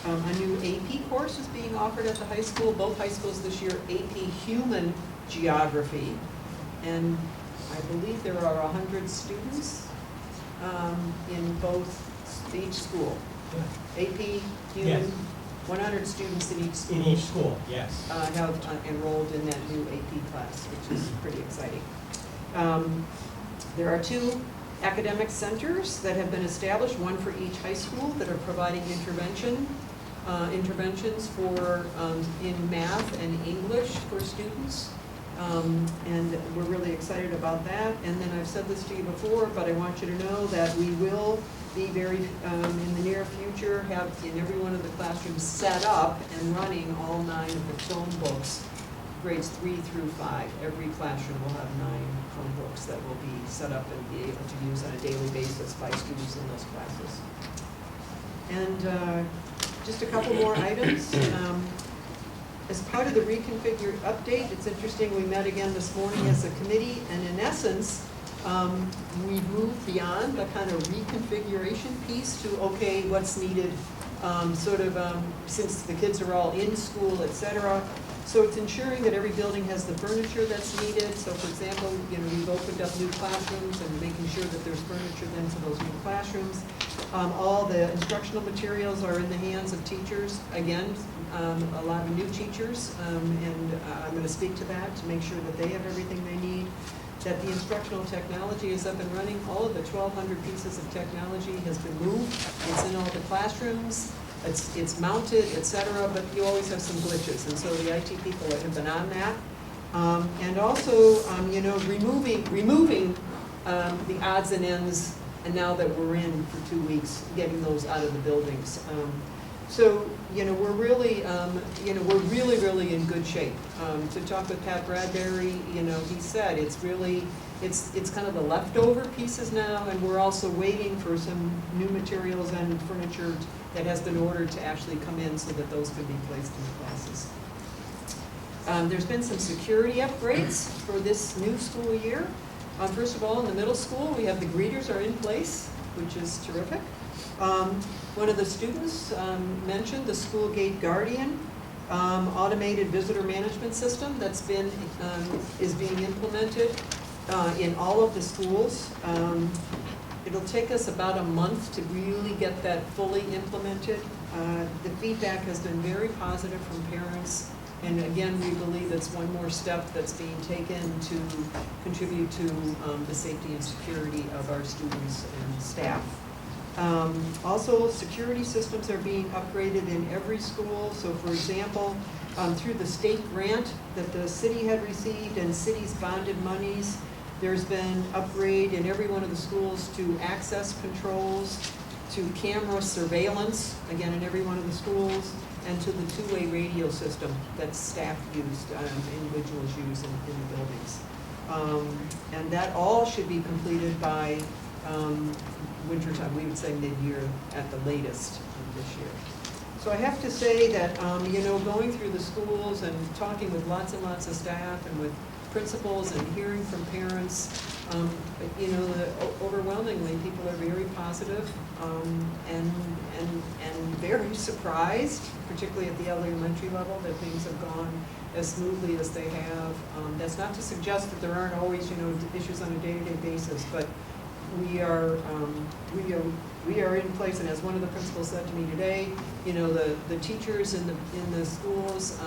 a new AP course is being offered at the high school, both high schools this year, AP Human Geography. And I believe there are 100 students in each school. AP Human. Yes. 100 students in each school. In each school, yes. Have enrolled in that new AP class, which is pretty exciting. There are 2 academic centers that have been established, one for each high school, that are providing interventions for in math and English for students. And we're really excited about that. And then I've said this to you before, but I want you to know that we will be very, in the near future, have in every one of the classrooms set up and running all 9 of the Chromebooks, grades 3 through 5. Every classroom will have 9 Chromebooks that will be set up and be able to use on a daily basis by students in those classes. And just a couple more items. As part of the reconfigured update, it's interesting, we met again this morning as a committee, and in essence, we've moved beyond the kind of reconfiguration piece to, okay, what's needed, since the kids are all in school, et cetera. So it's ensuring that every building has the furniture that's needed. So for example, we've opened up new classrooms and making sure that there's furniture then for those new classrooms. All the instructional materials are in the hands of teachers. Again, a lot of new teachers, and I'm going to speak to that to make sure that they have everything they need. That the instructional technology is up and running. All of the 1,200 pieces of technology has been moved. It's in all the classrooms. It's mounted, et cetera, but you always have some glitches, and so the IT people have been on that. And also, removing the odds and ends, and now that we're in for 2 weeks, getting those out of the buildings. So, we're really, really in good shape. To talk with Pat Bradbury, he said it's kind of the leftover pieces now, and we're also waiting for some new materials and furniture that has been ordered to actually come in so that those can be placed in the classes. There's been some security upgrades for this new school year. First of all, in the middle school, we have the greeters are in place, which is terrific. One of the students mentioned the school gate guardian automated visitor management system that's been is being implemented in all of the schools. It'll take us about a month to really get that fully implemented. The feedback has been very positive from parents, and again, we believe it's one more step that's being taken to contribute to the safety and security of our students and staff. Also, security systems are being upgraded in every school. So for example, through the state grant that the city had received and city's bonded monies, there's been upgrade in every one of the schools to access controls, to camera surveillance, again in every one of the schools, and to the two-way radio system that staff used, individuals use in the buildings. And that all should be completed by wintertime, we would say mid-year at the latest this year. So I have to say that, you know, going through the schools and talking with lots and lots of staff and with principals and hearing from parents, you know, overwhelmingly people are very positive and very surprised, particularly at the elementary level, that things have gone as smoothly as they have. That's not to suggest that there aren't always, you know, issues on a day-to-day basis, but we are in place, and as one of the principals said to me today, you know, the teachers in the schools,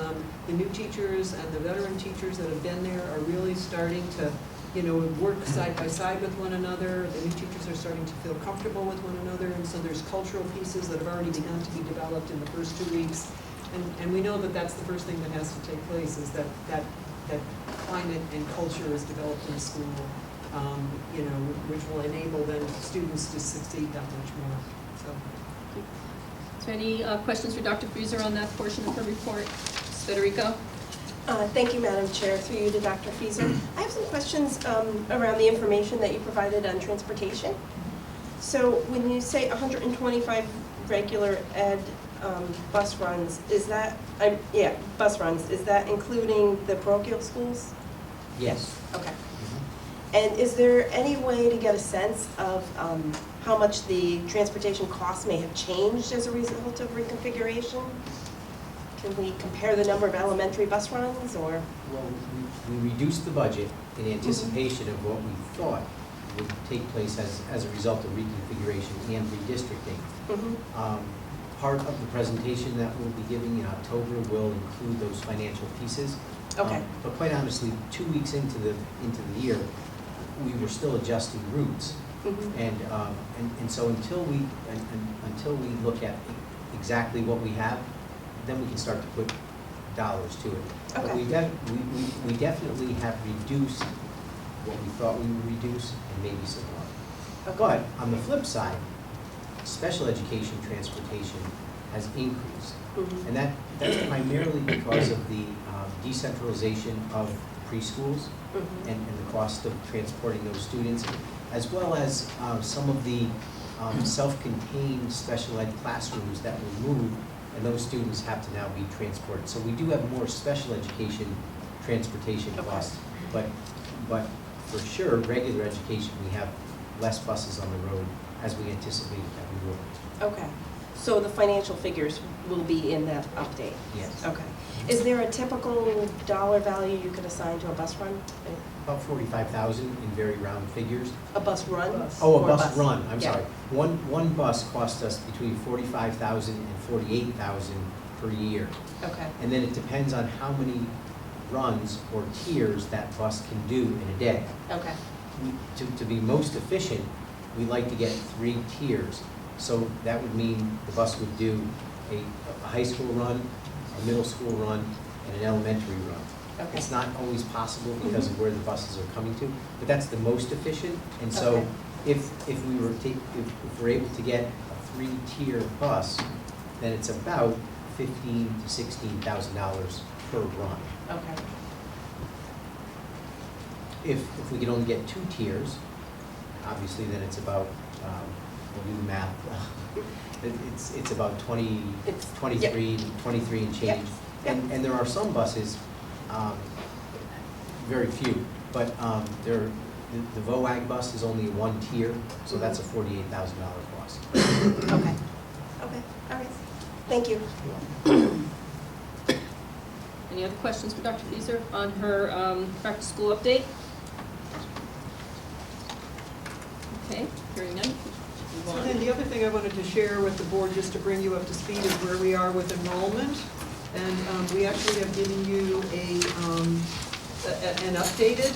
the new teachers and the veteran teachers that have been there are really starting to, you know, work side by side with one another. The new teachers are starting to feel comfortable with one another, and so there's cultural pieces that have already begun to be developed in the first 2 weeks. And we know that that's the first thing that has to take place, is that climate and culture is developed in school. You know, which will enable then students to succeed that much more. So, Is there any questions for Dr. Fieser on that portion of her report? Ms. Federico? Thank you, Madam Chair. Through you to Dr. Fieser. I have some questions around the information that you provided on transportation. So when you say 125 regular ed bus runs, is that, bus runs, is that including the parochial schools? Yes. Okay. And is there any way to get a sense of how much the transportation costs may have changed as a result of reconfiguration? Can we compare the number of elementary bus runs, or? Well, we reduced the budget in anticipation of what we thought would take place as a result of reconfiguration and redistricting. Part of the presentation that we'll be giving in October will include those financial pieces. Okay. But quite honestly, 2 weeks into the year, we were still adjusting routes. And so until we look at exactly what we have, then we can start to put dollars to it. Okay. But we definitely have reduced what we thought we would reduce, and maybe some more. Okay. But on the flip side, special education transportation has increased. And that's primarily because of the decentralization of preschools and the cost of transporting those students, as well as some of the self-contained special ed classrooms that will move, and those students have to now be transported. So we do have more special education transportation costs, but for sure, regular education, we have less buses on the road as we anticipated that we will. Okay. So the financial figures will be in that update? Yes. Okay. Is there a typical dollar value you could assign to a bus run? About 45,000 in very round figures. A bus run? Oh, Or a bus run, I'm Yeah. sorry. One bus cost us between 45,000 and 48,000 per year. Okay. And then it depends on how many runs or tiers that bus can do in a day. Okay. To be most efficient, we like to get 3 tiers. So that would mean the bus would do a high school run, a middle school run, and an elementary run. Okay. It's not always possible because of where the buses are coming to, but that's the most efficient. And so Okay. if we're able to get a 3-tier bus, then it's about $15,000 to $16,000 per run. Okay. If we can only get 2 tiers, obviously then it's about, we'll do the math, it's about 23 and change. Yep. And there are some buses very few. But the VOAG bus is only one tier, so that's a $48,000 cost. Okay, okay, all right. Thank you. Any other questions for Dr. Fieser on her back-to-school update? Okay, hearing none. Move So on. then the other thing I wanted to share with the board, just to bring you up to speed, is where we are with enrollment. And we actually have given you an updated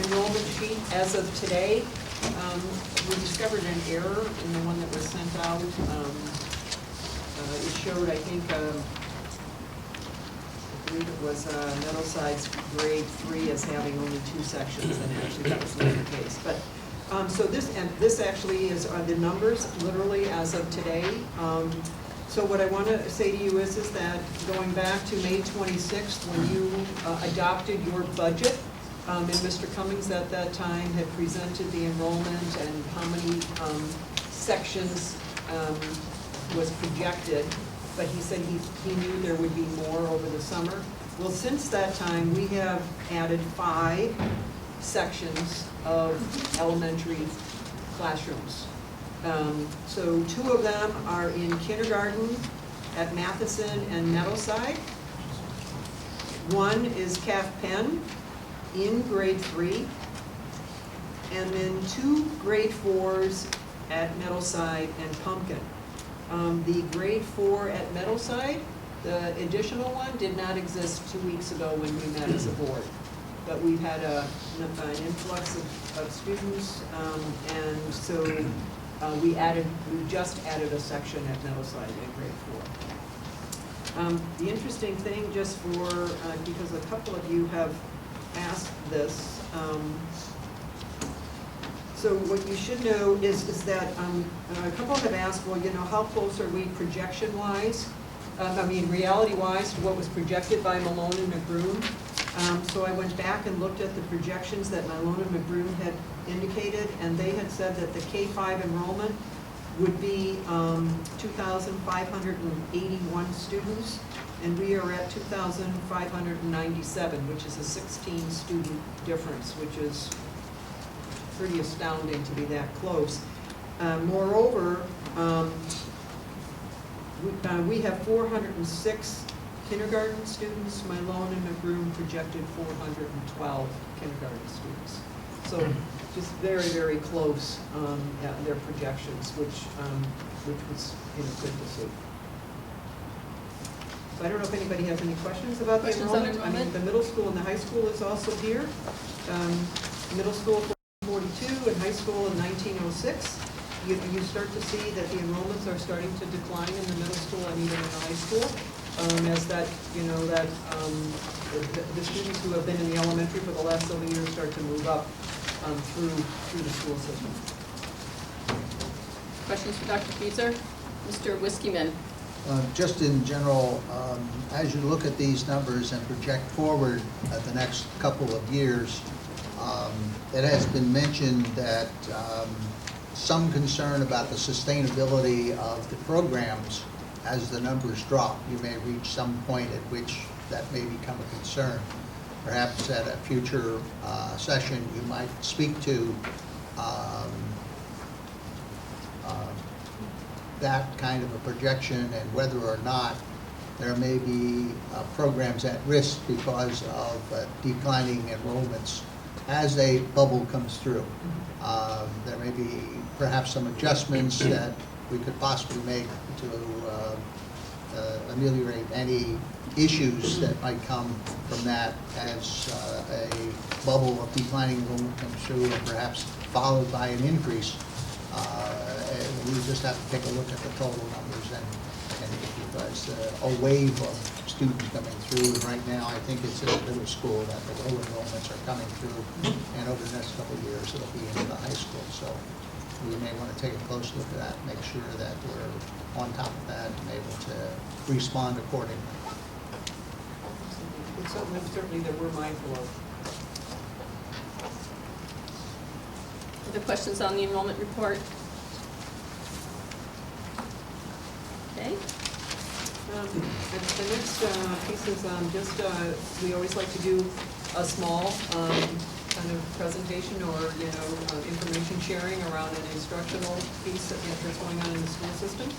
enrollment sheet as of today. We discovered an error in the one that was sent out. It showed, I think, I believe it was Meadowside's grade 3 as having only 2 sections, and actually that was not the case. But so this actually is the numbers literally as of today. So what I want to say to you is that going back to May 26th, when you adopted your budget, and Mr. Cummings at that time had presented the enrollment and how many sections was projected, but he said he knew there would be more over the summer. Well, since that time, we have added 5 sections of elementary classrooms. So 2 of them are in kindergarten at Matheson and Meadowside. 1 is Calf Penn in grade 3, and then 2 grade 4s at Meadowside and Pumpkin. The grade 4 at Meadowside, the additional one, did not exist 2 weeks ago when we met as a board. But we've had an influx of students, and so we just added a section at Meadowside in grade 4. The interesting thing, just for, because a couple of you have asked this, so what you should know is that a couple have asked, well, you know, how close are we projection-wise? Reality-wise to what was projected by Malone and McBroom. So I went back and looked at the projections that Malone and McBroom had indicated, and they had said that the K-5 enrollment would be 2,581 students, and we are at 2,597, which is a 16-student difference, which is pretty astounding to be that close. Moreover, we have 406 kindergarten students. Malone and McBroom projected 412 kindergarten students. So just very, very close at their projections, which was good to see. So I don't know if anybody has any questions about the enrollment. I mean, the middle school and the high school is also here. Middle school 42 and high school in 1906. You start to see that the enrollments are starting to decline in the middle school and even in the high school, as that, you know, that the students who have been in the elementary for the last several years start to move up through the school system. Questions for Dr. Fieser? Mr. Whiskeyman. Just in general, as you look at these numbers and project forward the next couple of years, it has been mentioned that some concern about the sustainability of the programs as the numbers drop. You may reach some point at which that may become a concern. Perhaps at a future session, you might speak to that kind of a projection and whether or not there may be programs at risk because of declining enrollments as a bubble comes through. There may be perhaps some adjustments that we could possibly make to ameliorate any issues that might come from that as a bubble of declining enrollment comes through, and perhaps followed by an increase. We just have to take a look at the total numbers, and because a wave of students coming through, and right now I think it's in the middle school that the low enrollments are coming through, and over the next couple of years it'll be into the high school. So we may want to take a close look at that, make sure that we're on top of that and able to respond accordingly. It's something certainly that we're mindful of. Other questions on the enrollment report? Okay. The next piece is just, we always like to do a small kind of presentation or, information sharing around an instructional piece that's going on in the school system.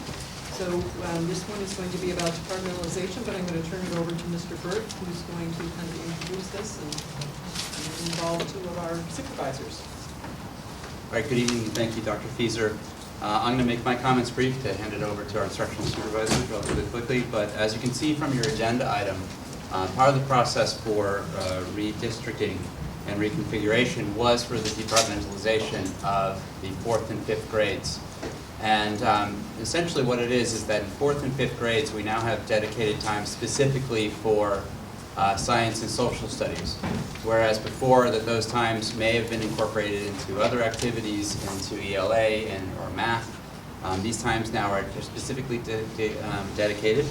So this one is going to be about departmentalization, but I'm going to turn it over to Mr. Burt, who's going to kind of introduce this and involve two of our supervisors. All right, good evening. Thank you, Dr. Fieser. I'm going to make my comments brief to hand it over to our instructional supervisors relatively quickly, but as you can see from your agenda item, part of the process for redistricting and reconfiguration was for the departmentalization of the 4th and 5th grades. And essentially what it is that in 4th and 5th grades, we now have dedicated time specifically for science and social studies, whereas before that those times may have been incorporated into other activities, into ELA or math. These times now are specifically dedicated.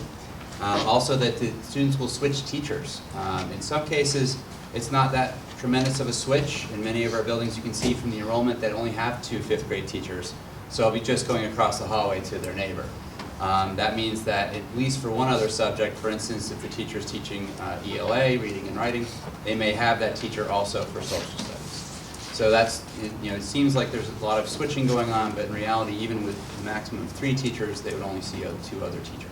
Also that the students will switch teachers. In some cases, it's not that tremendous of a switch. In many of our buildings, you can see from the enrollment that only have 2 5th grade teachers. So I'll be just going across the hallway to their neighbor. That means that at least for one other subject, for instance, if the teacher is teaching ELA, reading and writing, they may have that teacher also for social studies. So that's, it seems like there's a lot of switching going on, but in reality, even with a maximum of 3 teachers, they would only see 2 other teachers.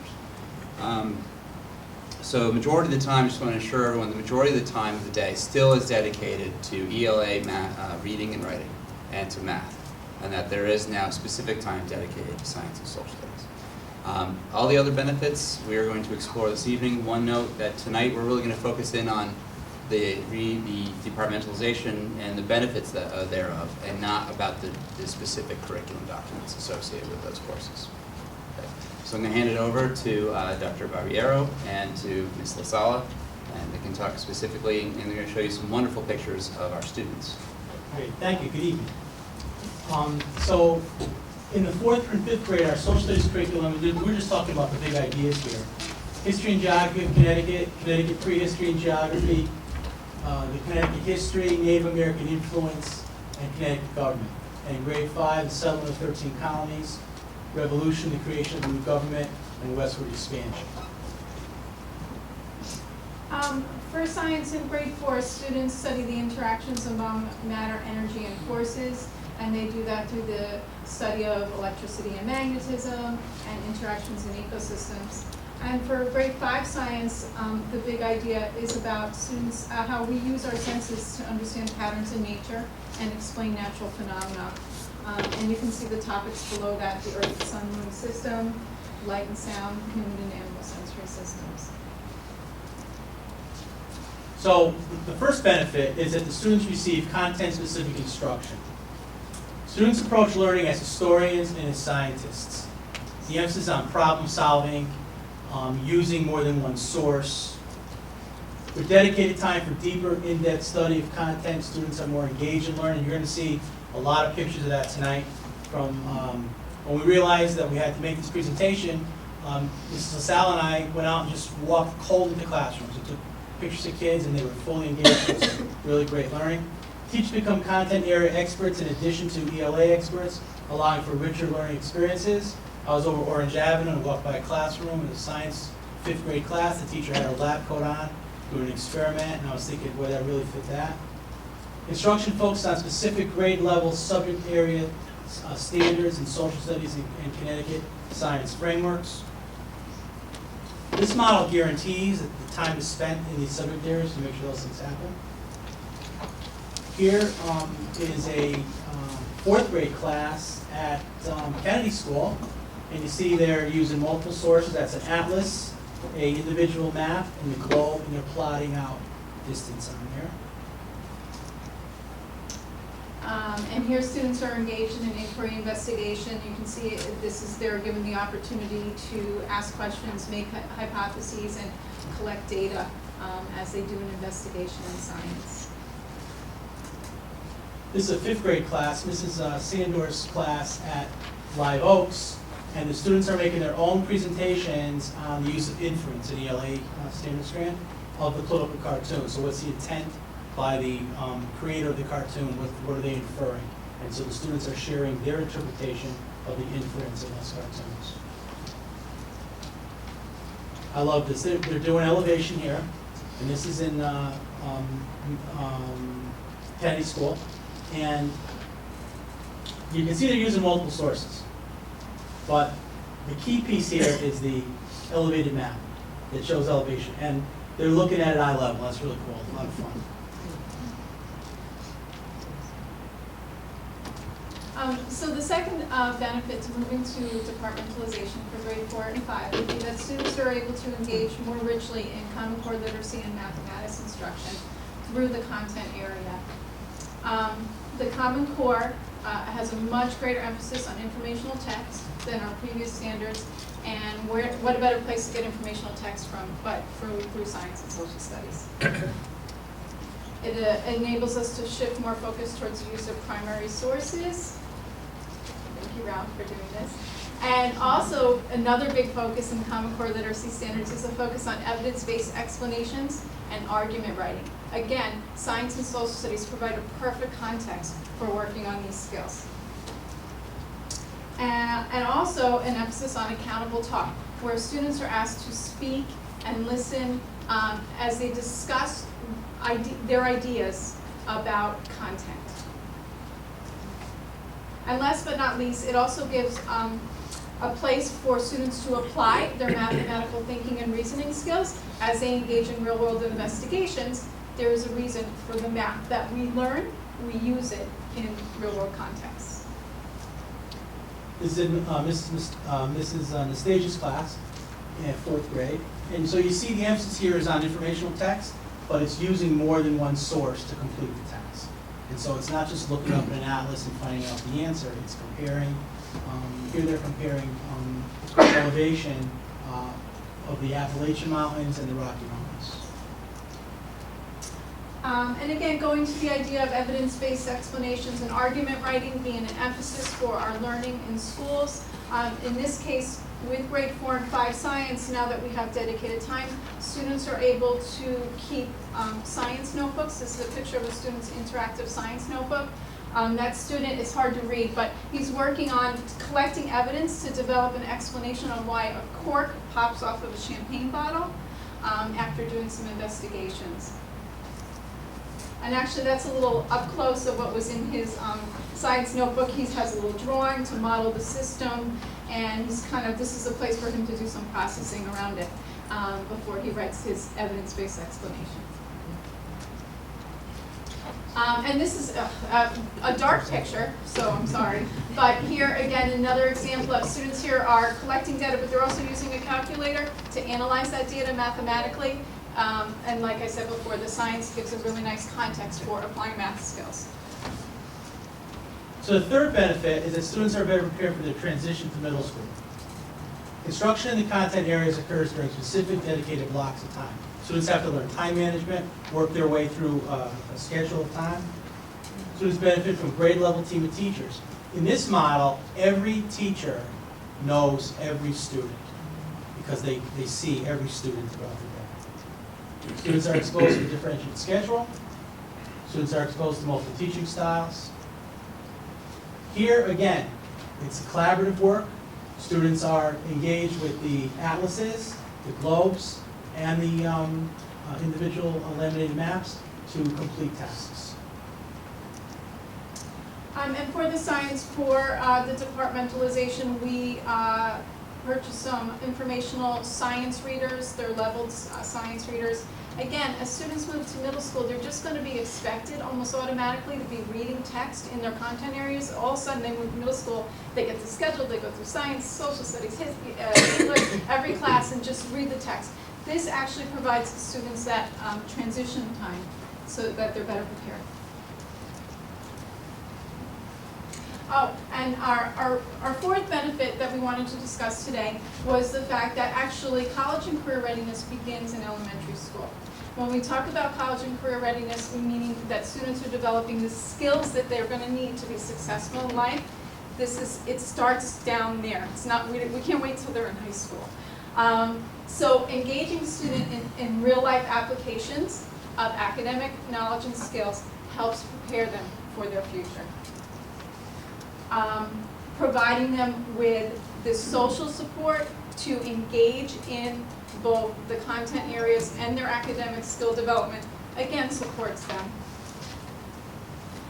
So majority of the time, just want to assure everyone, the majority of the time of the day still is dedicated to ELA, reading and writing, and to math, and that there is now specific time dedicated to science and social studies. All the other benefits we are going to explore this evening. One note that tonight we're really going to focus in on the departmentalization and the benefits thereof, and not about the specific curriculum documents associated with those courses. Okay. So I'm going to hand it over to Dr. Barbiero and to Ms. LaSala, and they can talk specifically, and they're going to show you some wonderful pictures of our students. Great, thank you. Good evening. So in the 4th and 5th grade, our social studies curriculum, we're just talking about the big ideas here. History and geography of Connecticut, Connecticut prehistory and geography, the Connecticut history, Native American influence, and Connecticut government. And in grade 5, the settlement of 13 colonies, revolution, the creation of the new government, and westward expansion. For science in grade 4, students study the interactions among matter, energy, and forces, and they do that through the study of electricity and magnetism and interactions in ecosystems. And for grade 5 science, the big idea is about students, how we use our senses to understand patterns in nature and explain natural phenomena. And you can see the topics below that: the Earth, Sun, Moon system, light and sound, human and animal sensory systems. So the first benefit is that the students receive content-specific instruction. Students approach learning as historians and as scientists. The emphasis on problem solving, using more than one source. With dedicated time for deeper, in-depth study of content, students are more engaged in learning. You're going to see a lot of pictures of that tonight. From when we realized that we had to make this presentation, Mrs. LaSalle and I went out and just walked cold into classrooms. We took pictures of kids, and they were fully engaged. It was really great learning. Teachers become content area experts in addition to ELA experts, allowing for richer learning experiences. I was over Orange Avenue and walked by a classroom in a science 5th grade class. The teacher had her lab coat on, doing an experiment, and I was thinking, boy, that really fit that. Instruction focused on specific grade level subject area standards in social studies and Connecticut science frameworks. This model guarantees that the time is spent in these subject areas to make sure those things happen. Here is a 4th grade class at Kennedy School, and you see they're using multiple sources. That's an atlas, a individual map, and the globe, and they're plotting out distance on there. And here students are engaged in an inquiry investigation. You can see they're given the opportunity to ask questions, make hypotheses, and collect data as they do an investigation in science. This is a 5th grade class. Mrs. Sandor's class at Live Oaks, and the students are making their own presentations on the use of inference in ELA standard strand of the political cartoon. So what's the intent by the creator of the cartoon? What are they inferring? And so the students are sharing their interpretation of the inference in those cartoons. I love this. They're doing elevation here, and this is in Kennedy School, and you can see they're using multiple sources. But the key piece here is the elevated map that shows elevation, and they're looking at it eye level. That's really cool. It's a lot of fun. So the second benefit to moving to departmentalization for grade 4 and 5 would be that students are able to engage more richly in Common Core literacy and mathematics instruction through the content area. The Common Core has a much greater emphasis on informational text than our previous standards, and what a better place to get informational text from but through science and social studies. It enables us to shift more focus towards the use of primary sources. Thank you, Ralph, for doing this. And also, another big focus in Common Core literacy standards is a focus on evidence-based explanations and argument writing. Again, science and social studies provide a perfect context for working on these skills. And also an emphasis on accountable talk, where students are asked to speak and listen as they discuss their ideas about content. And last but not least, it also gives a place for students to apply their mathematical thinking and reasoning skills as they engage in real-world investigations. There is a reason for the math that we learn, we use it in real-world contexts. This is in Mrs. Anastasia's class in 4th grade. And so you see the emphasis here is on informational text, but it's using more than one source to complete the task. And so it's not just looking up in an atlas and finding out the answer, it's comparing, here they're comparing elevation of the Appalachian Mountains and the Rocky Mountains. And again, going to the idea of evidence-based explanations and argument writing being an emphasis for our learning in schools. In this case, with grade 4 and 5 science, now that we have dedicated time, students are able to keep science notebooks. This is a picture of a student's interactive science notebook. That student, it's hard to read, but he's working on collecting evidence to develop an explanation on why a cork pops off of a champagne bottle after doing some investigations. And actually, that's a little up close of what was in his science notebook. He has a little drawing to model the system, and he's this is a place for him to do some processing around it before he writes his evidence-based explanation. And this is a dark picture, so I'm sorry. But here, again, another example of students here are collecting data, but they're also using a calculator to analyze that data mathematically. And like I said before, the science gives a really nice context for applying math skills. So the third benefit is that students are better prepared for their transition to middle school. Instruction in the content areas occurs during specific dedicated blocks of time. Students have to learn time management, work their way through a schedule of time. Students benefit from grade level team of teachers. In this model, every teacher knows every student because they see every student throughout the day. Students are exposed to a differentiated schedule. Students are exposed to multiple teaching styles. Here, again, it's collaborative work. Students are engaged with the atlases, the globes, and the individual laminated maps to complete tasks. And for the science, for the departmentalization, we purchased some informational science readers. They're leveled science readers. Again, as students move to middle school, they're just going to be expected almost automatically to be reading text in their content areas. All of a sudden, they move to middle school, they get the schedule, they go through science, social studies, history, English, every class, and just read the text. This actually provides students that transition time so that they're better prepared. Oh, and our fourth benefit that we wanted to discuss today was the fact that actually college and career readiness begins in elementary school. When we talk about college and career readiness, we mean that students are developing the skills that they're going to need to be successful in life. It starts down there. It's not, we can't wait till they're in high school. So engaging the student in real life applications of academic knowledge and skills helps prepare them for their future. providing them with the social support to engage in both the content areas and their academic skill development, again, supports them.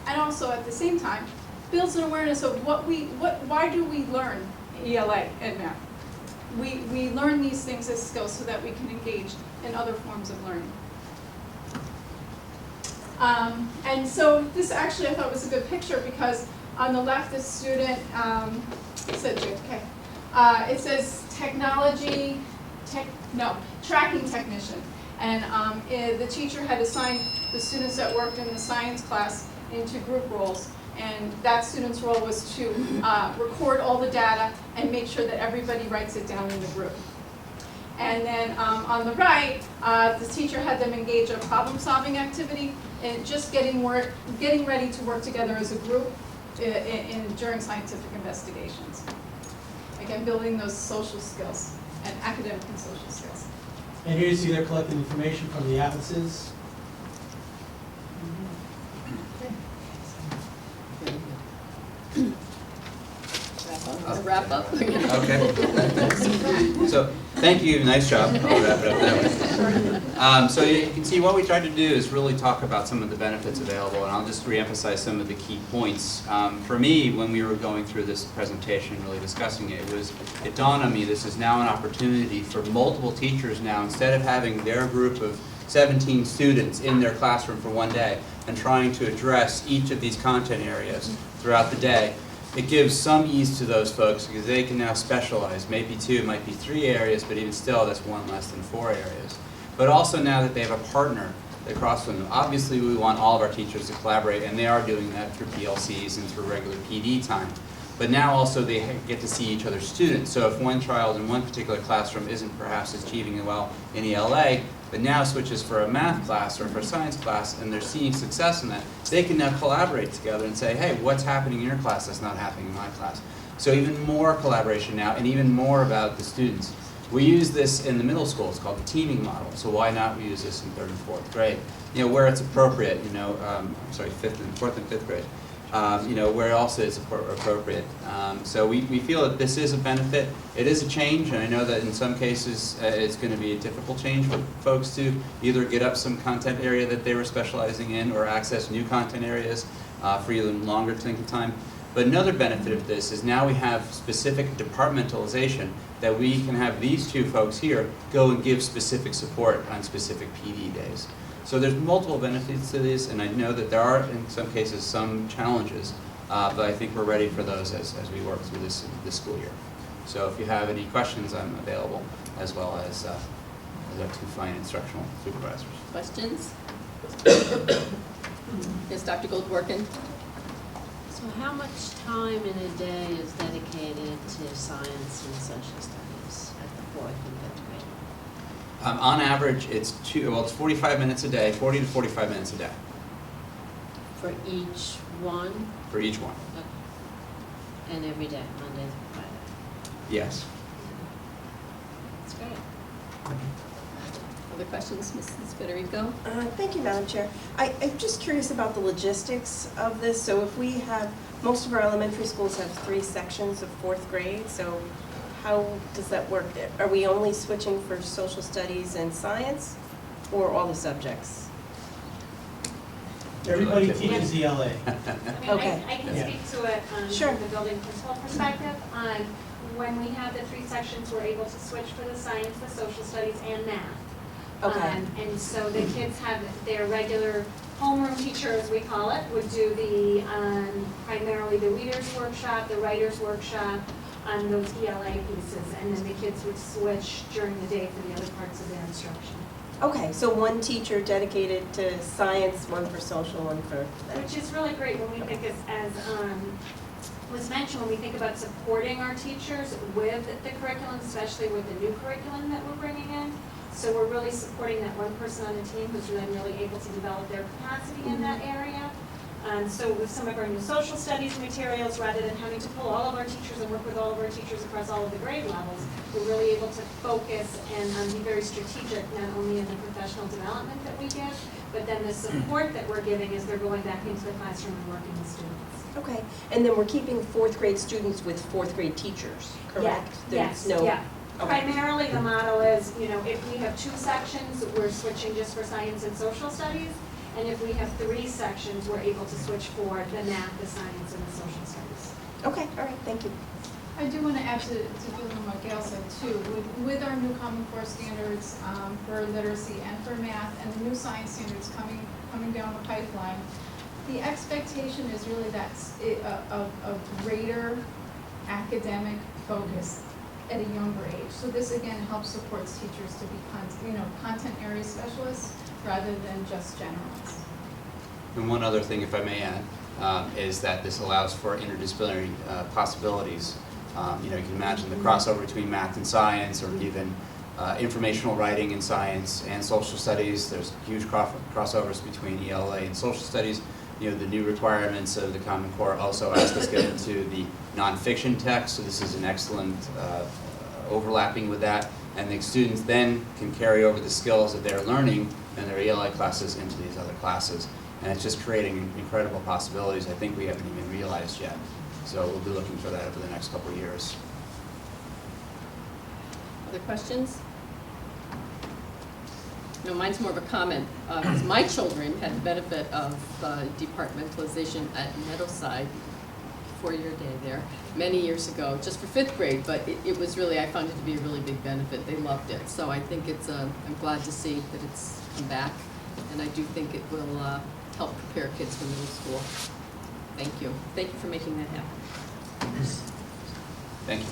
And also, at the same time, builds an awareness of why do we learn ELA and math? We learn these things as skills so that we can engage in other forms of learning. And so this actually I thought was a good picture because on the left, the student, it said JFK. It says tracking technician. And the teacher had assigned the students that worked in the science class into group roles. And that student's role was to record all the data and make sure that everybody writes it down in the group. And then on the right, the teacher had them engage in a problem-solving activity and just getting ready to work together as a group during scientific investigations. Again, building those social skills and academic and social skills. And here you see they're collecting information from the atlases. Wrap up. Okay. So, thank you, nice job. I'll wrap it up that way. So you can see what we tried to do is really talk about some of the benefits available, and I'll just reemphasize some of the key points. For me, when we were going through this presentation, really discussing it, it dawned on me this is now an opportunity for multiple teachers now, instead of having their group of 17 students in their classroom for one day and trying to address each of these content areas throughout the day. It gives some ease to those folks because they can now specialize. Maybe 2, might be 3 areas, but even still, that's 1 less than 4 areas. But also now that they have a partner across from them. Obviously, we want all of our teachers to collaborate, and they are doing that through PLCs and through regular PD time. But now also they get to see each other's students. So if one child in one particular classroom isn't perhaps achieving well in ELA, but now switches for a math class or for a science class, and they're seeing success in that, they can now collaborate together and say, hey, what's happening in your class that's not happening in my class? So even more collaboration now, and even more about the students. We use this in the middle school. It's called the teaming model. So why not we use this in 3rd and 4th grade? You know, where it's appropriate. You know, 4th and 5th grade. You know, where also it's appropriate. So we feel that this is a benefit. It is a change, and I know that in some cases it's going to be a difficult change for folks to either get up some content area that they were specializing in or access new content areas for even longer length of time. But another benefit of this is now we have specific departmentalization that we can have these 2 folks here go and give specific support on specific PD days. So there's multiple benefits to this, and I know that there are, in some cases, some challenges, but I think we're ready for those as we work through this school year. So if you have any questions, I'm available, as well as our 2 fine instructional supervisors. Questions? Yes, Dr. Goldworkin. So how much time in a day is dedicated to science and social studies at the 4th and 5th grade? On average, it's 45 minutes a day, 40 to 45 minutes a day. For each one? For each one. Okay. And every day, Monday through Friday? Yes. That's great. Other questions, Mrs. Federico? Thank you, Madam Chair. I'm just curious about the logistics of this. So if we have, most of our elementary schools have 3 sections of 4th grade, so how does that work? Are we only switching for social studies and science, or all the subjects? Everybody teaches ELA. Okay. I can speak to it from the building principal perspective. When we have the 3 sections, we're able to switch for the science, the social studies, and math. Okay. And so the kids have their regular homeroom teacher, as we call it, would do the primarily the readers workshop, the writers workshop, on those ELA pieces, and then the kids would switch during the day for the other parts of their instruction. Okay, so one teacher dedicated to science, one for social, one for that. Which is really great when we think as was mentioned, when we think about supporting our teachers with the curriculum, especially with the new curriculum that we're bringing in. So we're really supporting that one person on the team who's then really able to develop their capacity in that area. So with some of our new social studies materials, rather than having to pull all of our teachers and work with all of our teachers across all of the grade levels, we're really able to focus and be very strategic, not only in the professional development that we give, but then the support that we're giving as they're going back into the classroom and working with students. Okay, and then we're keeping fourth grade students with fourth grade teachers, correct? Yes, There's no- yeah. Okay. Primarily, the model is, you know, if we have 2 sections, we're switching just for science and social studies. And if we have 3 sections, we're able to switch for the math, the science, and the social studies. Okay, all right, thank you. I do want to add to build on what Gail said too. With our new Common Core standards for literacy and for math, and the new science standards coming down the pipeline, the expectation is really that a greater academic focus at a younger age. So this again helps supports teachers to be content area specialists rather than just generalists. And one other thing, if I may add, is that this allows for interdisciplinary possibilities. You know, you can imagine the crossover between math and science, or even informational writing in science and social studies. There's huge crossovers between ELA and social studies. You know, the new requirements of the Common Core also ask us to get into the nonfiction text, so this is an excellent overlapping with that. And the students then can carry over the skills that they're learning in their ELA classes into these other classes. And it's just creating incredible possibilities I think we haven't even realized yet. So we'll be looking for that over the next couple of years. Other questions? No, mine's more of a comment, because my children had the benefit of departmentalization at Meadowside, 4-year day there, many years ago, just for 5th grade, but it was really, I found it to be a really big benefit. They loved it. So I think it's, I'm glad to see that it's come back, and I do think it will help prepare kids for middle school. Thank you. Thank you for making that happen. Thank you.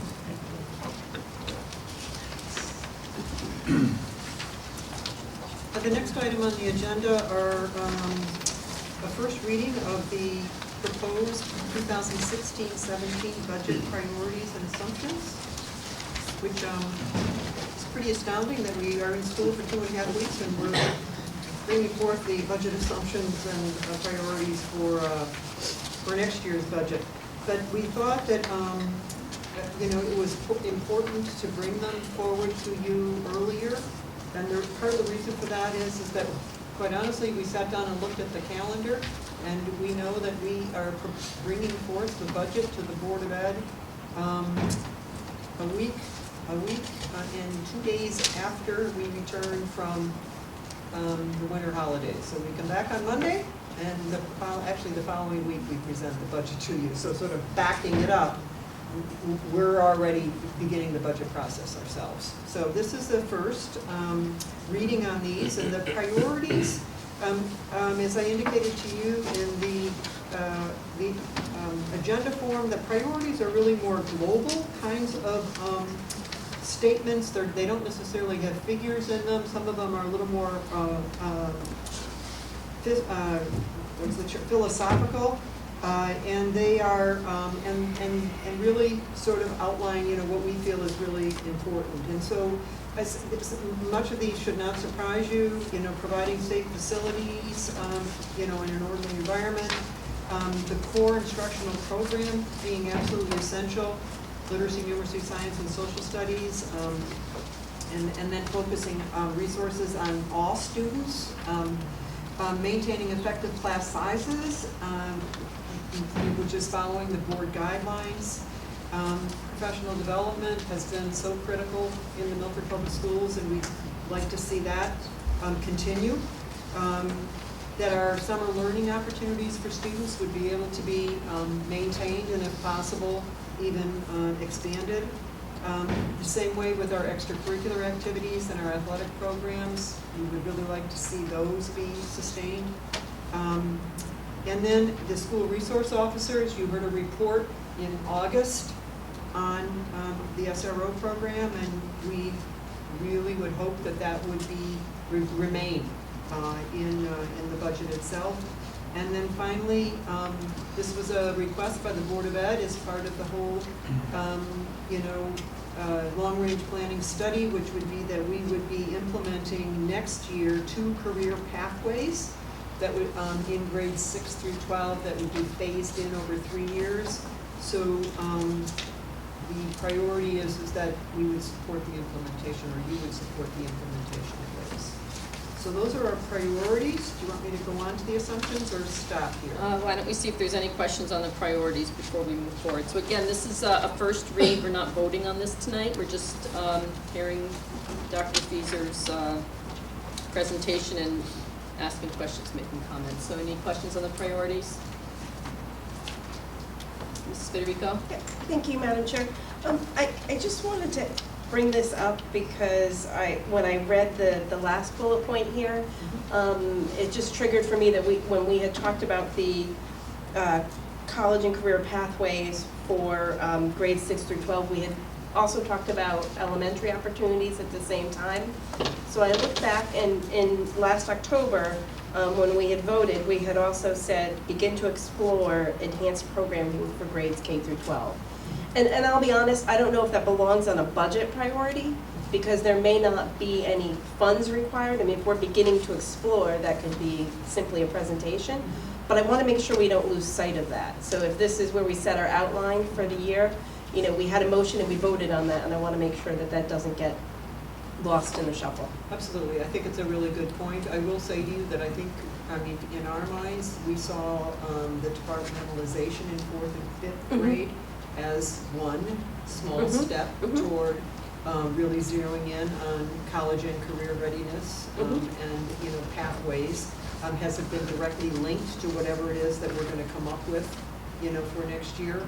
The next item on the agenda are a first reading of the proposed 2016-17 budget priorities and assumptions, which is pretty astounding that we are in school for 2.5 weeks and we're bringing forth the budget assumptions and priorities for next year's budget. But we thought that it was important to bring them forward to you earlier. And part of the reason for that is that, quite honestly, we sat down and looked at the calendar, and we know that we are bringing forth the budget to the Board of Ed a week and 2 days after we return from the winter holidays. So we come back on Monday, and the following week we present the budget to you. So sort of backing it up, we're already beginning the budget process ourselves. So this is the first reading on these, and the priorities, as I indicated to you in the agenda form, the priorities are really more global kinds of statements. They don't necessarily have figures in them. Some of them are a little more philosophical. And they are, and really sort of outline, what we feel is really important. And so, much of these should not surprise you, providing safe facilities, in an orderly environment, the core instructional program being absolutely essential, literacy, numeracy, science, and social studies, and then focusing resources on all students, maintaining effective class sizes, which is following the board guidelines. Professional development has been so critical in the Milford Public Schools, and we'd like to see that continue. That our summer learning opportunities for students would be able to be maintained, and if possible, even expanded. The same way with our extracurricular activities and our athletic programs, we would really like to see those be sustained. And then the school resource officers, you heard a report in August on the SRO program, and we really would hope that that would remain in the budget itself. And then finally, this was a request by the Board of Ed as part of the whole, long-range planning study, which would be that we would be implementing next year 2 career pathways that would, in grades 6 through 12, that would be phased in over 3 years. So the priority is that we would support the implementation, or you would support the implementation of those. So those are our priorities. Do you want me to go on to the assumptions or stop here? Why don't we see if there's any questions on the priorities before we move forward. So again, this is a first read. We're not voting on this tonight. We're just hearing Dr. Fieser's presentation and asking questions, making comments. So any questions on the priorities? Mrs. Federico? Thank you, Madam Chair. I just wanted to bring this up because when I read the last bullet point here, it just triggered for me that when we had talked about the college and career pathways for grades 6 through 12, we had also talked about elementary opportunities at the same time. So I looked back and in last October, when we had voted, we had also said begin to explore enhanced programming for grades K through 12. And I'll be honest, I don't know if that belongs on a budget priority because there may not be any funds required. I mean, if we're beginning to explore, that could be simply a presentation. But I want to make sure we don't lose sight of that. So if this is where we set our outline for the year, you know, we had a motion and we voted on that, and I want to make sure that that doesn't get lost in the shuffle. Absolutely. I think it's a really good point. I will say to you that I think, in our minds, we saw the departmentalization in 4th and 5th grade as one small step toward really zeroing in on college and career readiness and, you know, pathways. Has it been directly linked to whatever it is that we're going to come up with, you know, for next year?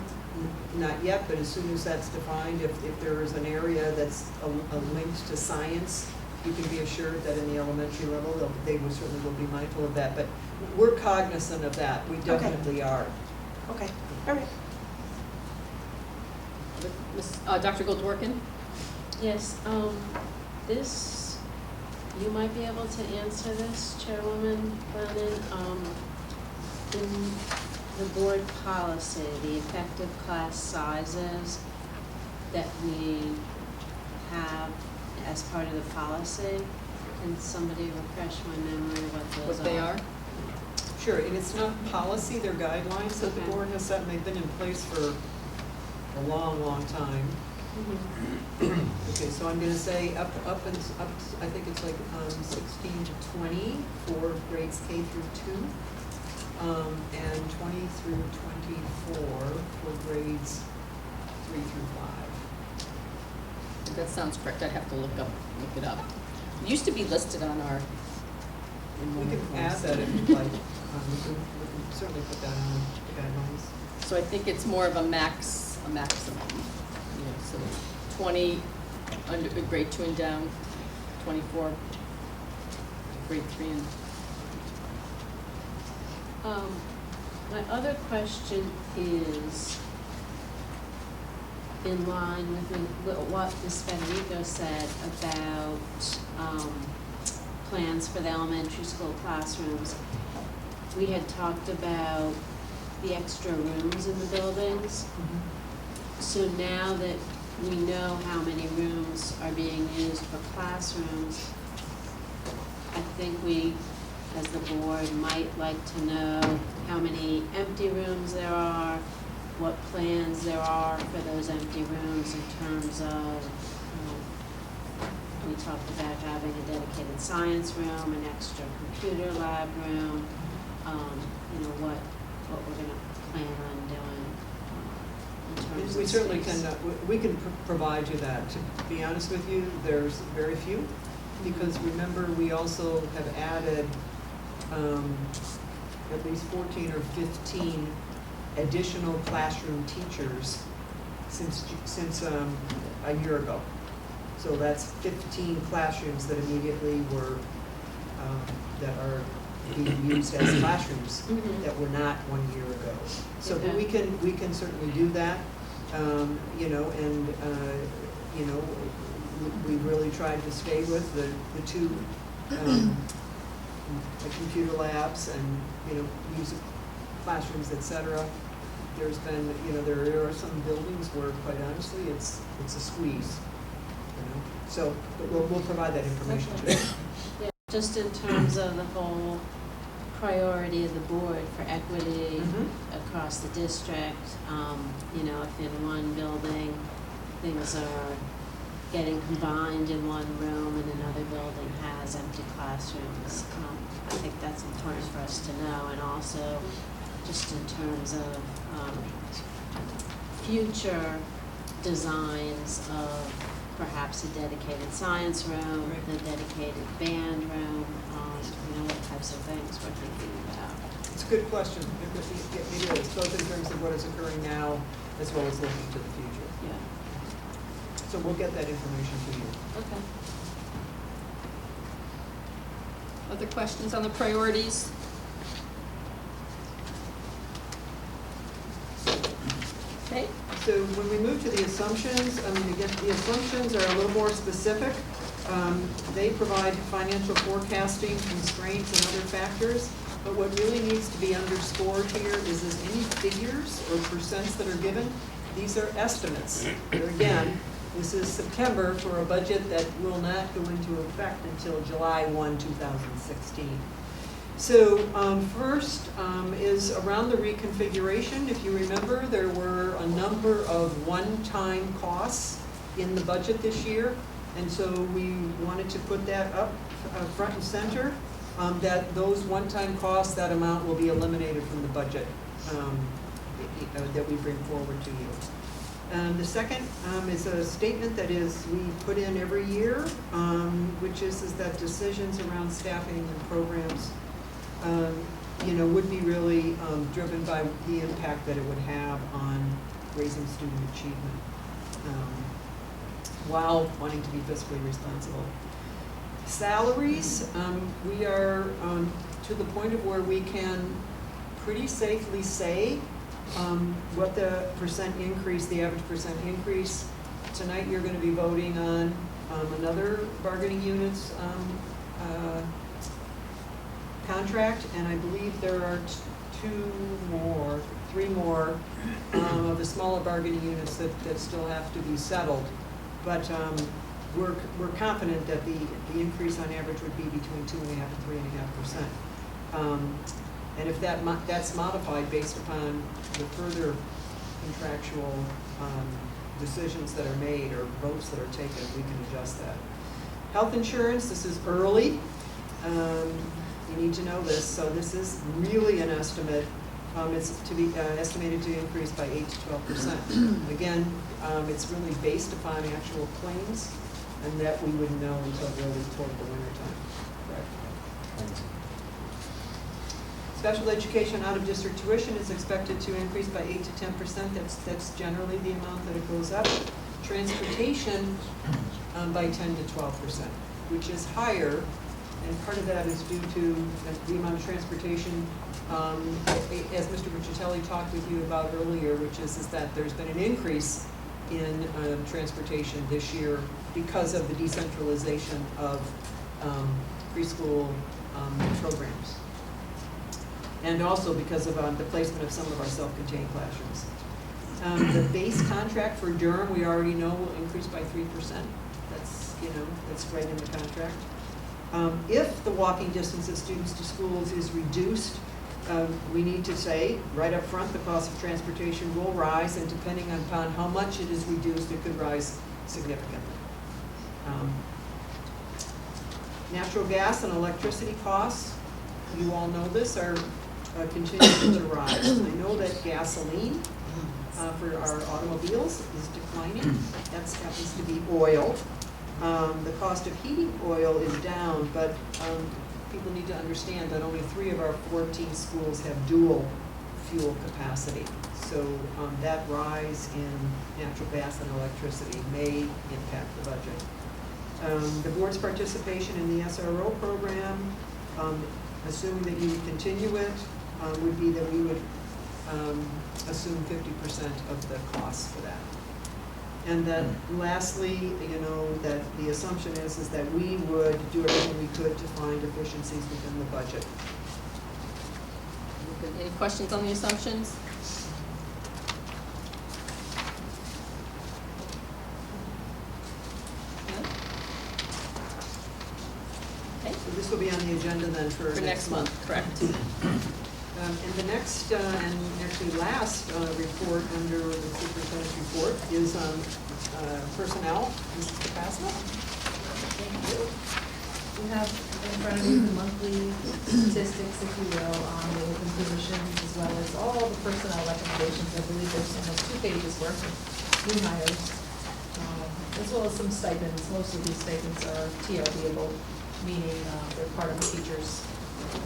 Not yet, but as soon as that's defined, if there is an area that's a linked to science, you can be assured that in the elementary level, they will certainly will be mindful of that. But we're cognizant of that. We definitely are. Okay. All right. Dr. Goldworkin? Yes, this, you might be able to answer this, Chairwoman Brennan. In the board policy, the effective class sizes that we have as part of the policy, can somebody refresh my memory what those What they are? Sure, and it's not policy, they're guidelines that the board has set, and they've been in place for a long, long time. Okay, so I'm going to say up, I think it's like 16 to 20 for grades K through 2. And 20 through 24 for grades 3 through 5. That sounds correct. I'd have to look it up. It used to be listed on our. We can add that if you'd like. We can certainly put that on the guidelines. So I think it's more of a maximum. You know, so 20 under grade 2 and down, 24 grade 3 and. My other question is in line with what Ms. Federico said about plans for the elementary school classrooms. We had talked about the extra rooms in the buildings. So now that we know how many rooms are being used for classrooms, I think we, as the board, might like to know how many empty rooms there are, what plans there are for those empty rooms in terms of, we talked about having a dedicated science room, an extra computer lab room, you know, what we're going to plan on doing in terms We of certainly space. can, we can provide you that. To be honest with you, there's very few, because remember, we also have added at least 14 or 15 additional classroom teachers since a year ago. So that's 15 classrooms that immediately were, that are being used as classrooms that were not 1 year ago. So Okay. we can certainly do that, you know, and, you know, we really tried to stay with the two the computer labs and, you know, music classrooms, et cetera. There's been, you know, there are some buildings where, quite honestly, it's a squeeze, you know. So but we'll provide that information to you. Yeah, just in terms of the whole priority of the board for equity Mhm. across the district. You know, if in one building, things are getting combined in one room and another building has empty classrooms. I think that's important for us to know, and also just in terms of future designs of perhaps a dedicated science room, the dedicated band room, you know, what types of things we're thinking about. It's a good question. Maybe it's both in terms of what is occurring now as well as looking to the future. Yeah. So we'll get that information to you. Okay. Other questions on the priorities? Okay. So when we move to the assumptions, again, the assumptions are a little more specific. They provide financial forecasting constraints and other factors, but what really needs to be underscored here is any figures or percents that are given, these are estimates. Again, this is September for a budget that will not go into effect until July 1, 2016. So first is around the reconfiguration. If you remember, there were a number of one-time costs in the budget this year, and so we wanted to put that up front and center, that those one-time costs, that amount will be eliminated from the budget that we bring forward to you. The second is a statement that is we put in every year, which is that decisions around staffing and programs you know, would be really driven by the impact that it would have on raising student achievement while wanting to be fiscally responsible. Salaries, we are to the point of where we can pretty safely say what the percent increase, the average percent increase. Tonight you're going to be voting on another bargaining units contract, and I believe there are three more of the smaller bargaining units that still have to be settled. But we're confident that the increase on average would be between 2.5% and 3.5%. And if that's modified based upon the further contractual decisions that are made or votes that are taken, we can adjust that. Health insurance, this is early. You need to know this, so this is really an estimate. It's to be estimated to increase by 8 to 12%. Again, it's really based upon actual claims, and that we wouldn't know until really toward the winter time. Correct. Special education out-of-district tuition is expected to increase by 8 to 10%. That's generally the amount that it goes up. Transportation by 10 to 12%, which is higher. And part of that is due to the amount of transportation, as Mr. Riccitelli talked with you about earlier, which is that there's been an increase in transportation this year because of the decentralization of preschool programs. And also because of the placement of some of our self-contained classrooms. The base contract for Durham, we already know, will increase by 3%. That's right in the contract. If the walking distance of students to schools is reduced, we need to say right up front the cost of transportation will rise, and depending upon how much it is reduced, it could rise significantly. Natural gas and electricity costs, you all know this, are continuing to rise. I know that gasoline for our automobiles is declining. That happens to be oil. The cost of heating oil is down, but people need to understand that only 3 of our 14 schools have dual fuel capacity. So that rise in natural gas and electricity may impact the budget. The board's participation in the SRO program, assuming that you would continue it, would be that we would assume 50% of the costs for that. And then lastly, that the assumption is that we would do everything we could to find efficiencies within the budget. Any questions on the assumptions? Okay. this will be on the agenda then for next month, correct. And the next, and actually last report under the superintendent's report is personnel. Mrs. Capasna? Thank you. We have in front of you the monthly statistics, if you will, on the open positions as well as all the personnel recommendations. I believe there's almost 2 pages worth of new hires, as well as some stipends. Most of these stipends are TRD-able, meaning they're part of the teacher's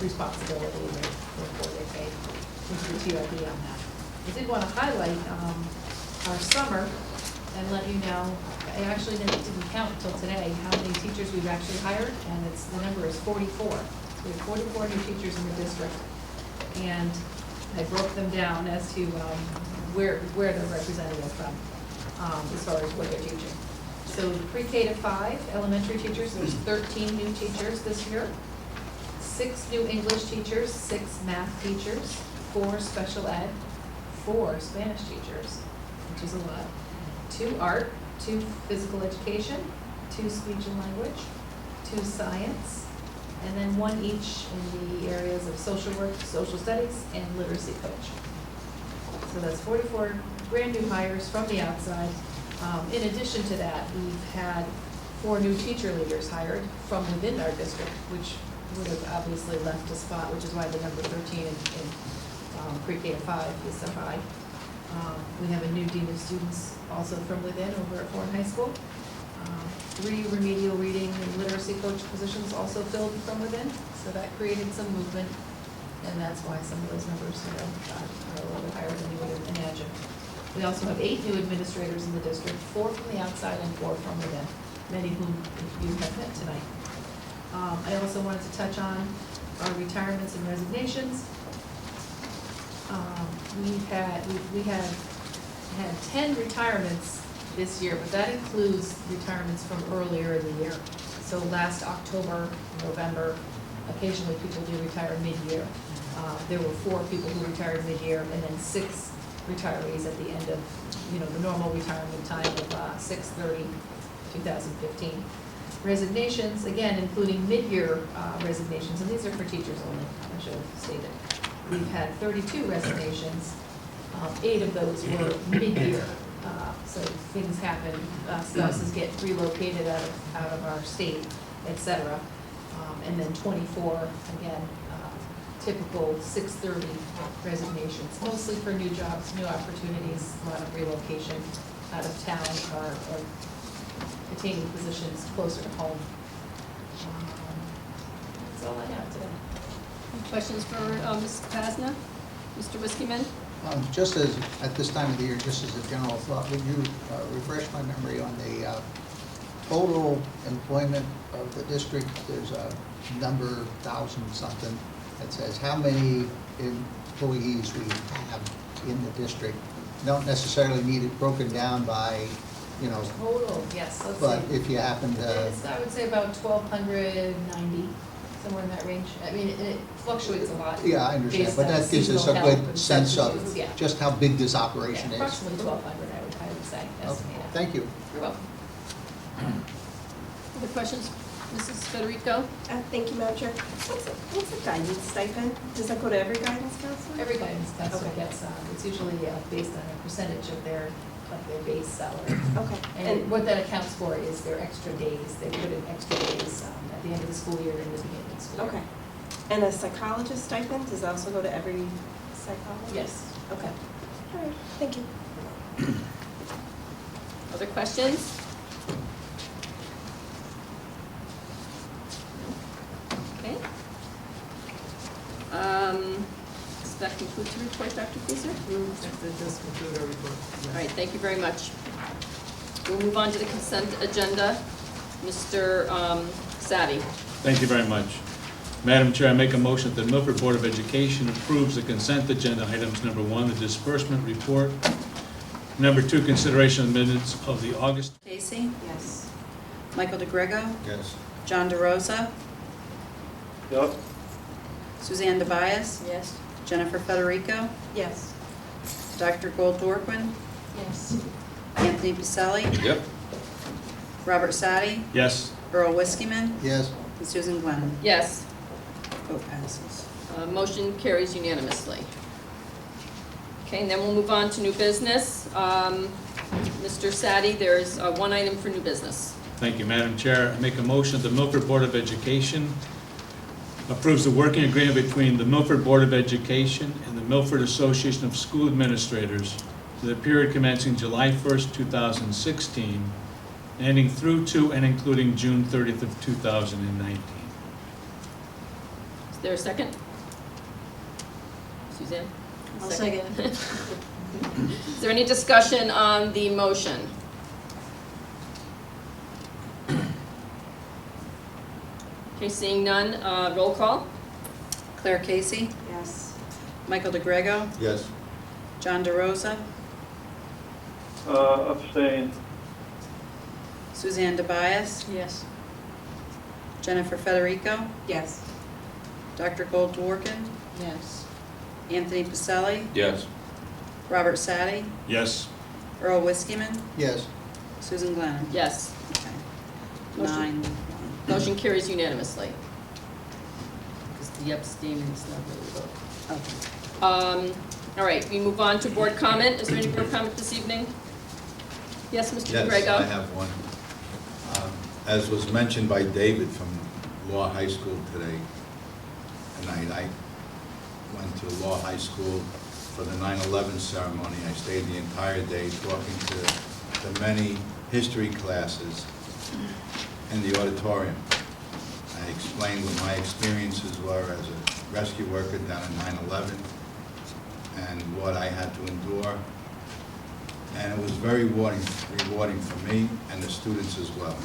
responsibility, and therefore they pay into the TRD on that. I did want to highlight our summer and let you know, I actually didn't count until today how many teachers we've actually hired, and the number is 44. So we have 44 new teachers in the district, and I broke them down as to where they're representative from, as far as what they're teaching. So pre-K to 5 elementary teachers, there's 13 new teachers this year. 6 new English teachers, 6 math teachers, 4 special ed, 4 Spanish teachers, which is a lot. 2 art, 2 physical education, 2 speech and language, 2 science, and then 1 each in the areas of social work, social studies, and literacy coach. So that's 44 brand new hires from the outside. In addition to that, we've had 4 new teacher leaders hired from within our district, which would have obviously left a spot, which is why the number 13 in pre-K to 5 is so high. We have a new dean of students also from within over at Ford High School. 3 remedial reading and literacy coach positions also filled from within, so that created some movement, and that's why some of those numbers are a little bit higher than you would have imagined. We also have 8 new administrators in the district, 4 from the outside and 4 from within, many whom you have met tonight. I also wanted to touch on our retirements and resignations. We have had 10 retirements this year, but that includes retirements from earlier in the year. So last October, November, occasionally people do retire mid-year. There were 4 people who retired mid-year, and then 6 retirees at the end of, the normal retirement time of 6/30/2015. Resignations, again, including mid-year resignations, and these are for teachers only, I should have stated. We've had 32 resignations. 8 of those were mid-year, so things happen. Spouses get relocated out of our state, et cetera. And then 24, again, typical 6/30 resignations, mostly for new jobs, new opportunities, a lot of relocation out of town or attaining positions closer to home. That's all I have today. Any questions for Mrs. Pasna? Mr. Whiskeyman? Just as, at this time of the year, just as a general thought, would you refresh my memory on the total employment of the district? There's a number, 1,000 something, that says how many employees we have in the district. Don't necessarily need it broken down by, Total, yes, let's but see. if you happen to, I would say about 1,290, somewhere in that range. I mean, it fluctuates a lot. yeah, I understand, based but on that gives us a seasonal help good and sense substitutes, of yeah. just how big this operation is. Approximately 1,200, I would say, estimate. Okay, thank you. You're welcome. Other questions? Mrs. Federico? Thank you, Madam Chair. What's a guidance stipend? Does that go to every guidance counselor? Every guidance counselor Okay. gets, it's usually based on a percentage of their base salary. Okay. And what that accounts for is their extra days. They put in extra days at the end of the school year and the beginning of the school year. Okay. And a psychologist stipend, does that also go to every psychologist? Yes. Okay. All right, thank you. Other questions? Okay. Does that conclude the report, Dr. Fieser? That does conclude our report. All right, thank you very much. We'll move on to the consent agenda. Mr. Savvy. Thank you very much. Madam Chair, I make a motion that the Milford Board of Education approves the consent agenda items number 1, the disbursement report, number 2, consideration of minutes of the August. Casey? Yes. Michael DeGrego? Yes. John DeRosa? Yep. Suzanne DeBias? Yes. Jennifer Federico? Yes. Dr. Gold-Dorquin? Yes. Anthony Pacelli? Yep. Robert Sadi? Yes. Earl Whiskeyman? Yes. and Susan Glennon. Yes. Vote passes. Motion carries unanimously. Okay, and then we'll move on to new business. Mr. Sadi, there's one item for new business. Thank you, Madam Chair. I make a motion that the Milford Board of Education approves the working agreement between the Milford Board of Education and the Milford Association of School Administrators for the period commencing July 1st, 2016, ending through to and including June 30th of 2019. Is there a second? Suzanne? I'll second. Is there any discussion on the motion? Okay, seeing none, roll call? Claire Casey, Yes. Michael DeGrego, Yes. John DeRosa, Abstain. Suzanne DeBias, Yes. Jennifer Federico, Yes. Dr. Goldworkin, Yes. Anthony Pacelli, Yes. Robert Sadi, Yes. Earl Whiskeyman, Yes. Susan Glennon. Yes. Okay. Motion. 9-1. Motion carries unanimously. Because the abstaining is not really a vote. Okay. All right, we move on to board comment. Is there any board comment this evening? Yes, Mr. Yes, DeGrego? I have one. As was mentioned by David from Law High School today, tonight, I went to Law High School for the 9/11 ceremony. I stayed the entire day talking to the many history classes in the auditorium. I explained what my experiences were as a rescue worker down in 9/11 and what I had to endure. And it was very rewarding for me and the students as well.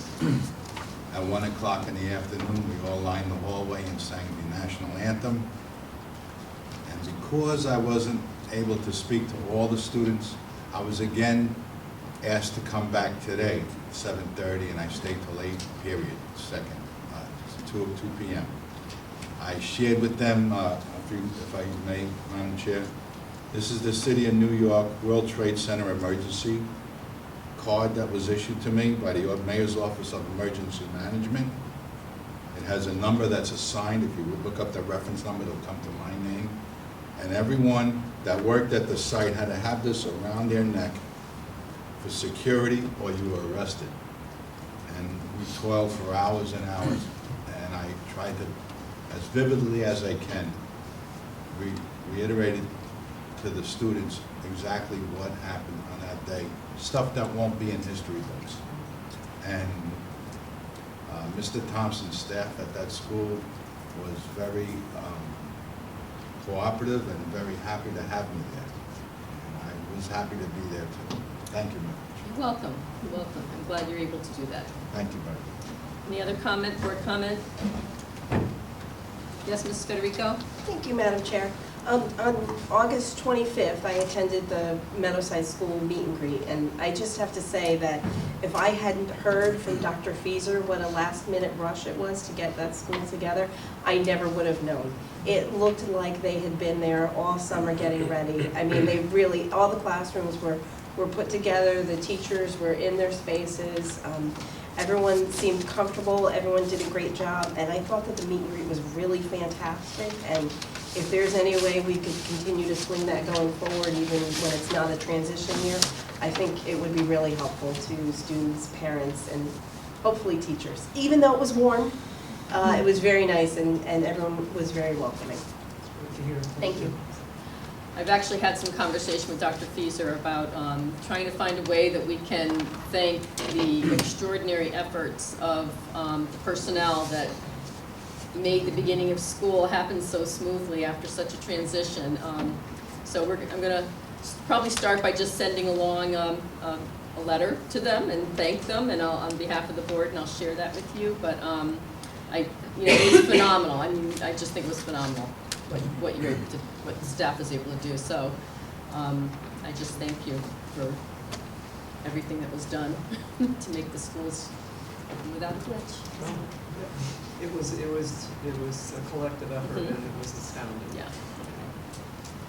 At 1 o'clock in the afternoon, we all lined the hallway and sang the national anthem. And because I wasn't able to speak to all the students, I was again asked to come back today, 7:30, and I stayed till 8, period, 2 p.m. I shared with them, if I may, Madam Chair, this is the City of New York World Trade Center emergency card that was issued to me by the Mayor's Office of Emergency Management. It has a number that's assigned. If you would look up the reference number, it'll come to my name. And everyone that worked at the site had to have this around their neck for security or you were arrested. And we toiled for hours and hours, and I tried to, as vividly as I can, reiterate to the students exactly what happened on that day, stuff that won't be in history books. And Mr. Thompson's staff at that school was very cooperative and very happy to have me there. And I was happy to be there too. Thank you, Madam Chair. You're welcome. You're welcome. I'm glad you're able to do that. Thank you very much. Any other comment, board comment? Yes, Mrs. Federico? Thank you, Madam Chair. On August 25th, I attended the Meadowside School meet and greet, and I just have to say that if I hadn't heard from Dr. Fieser what a last-minute rush it was to get that school together, I never would have known. It looked like they had been there all summer getting ready. I mean, they really, all the classrooms were put together, the teachers were in their spaces, everyone seemed comfortable, everyone did a great job, and I thought that the meet and greet was really fantastic, and if there's any way we could continue to swing that going forward, even when it's not a transition year, I think it would be really helpful to students, parents, and hopefully teachers. Even though it was warm, it was very nice, and everyone was very welcoming. Thank you. I've actually had some conversation with Dr. Fieser about trying to find a way that we can thank the extraordinary efforts of the personnel that made the beginning of school happen so smoothly after such a transition. So I'm going to probably start by just sending along a letter to them and thank them, and on behalf of the board, and I'll share that with you. But it was phenomenal. I mean, I just think it was phenomenal what the staff was able to do. So I just thank you for everything that was done to make the schools open without a glitch. It was a collective effort, and it was astounding. Yeah.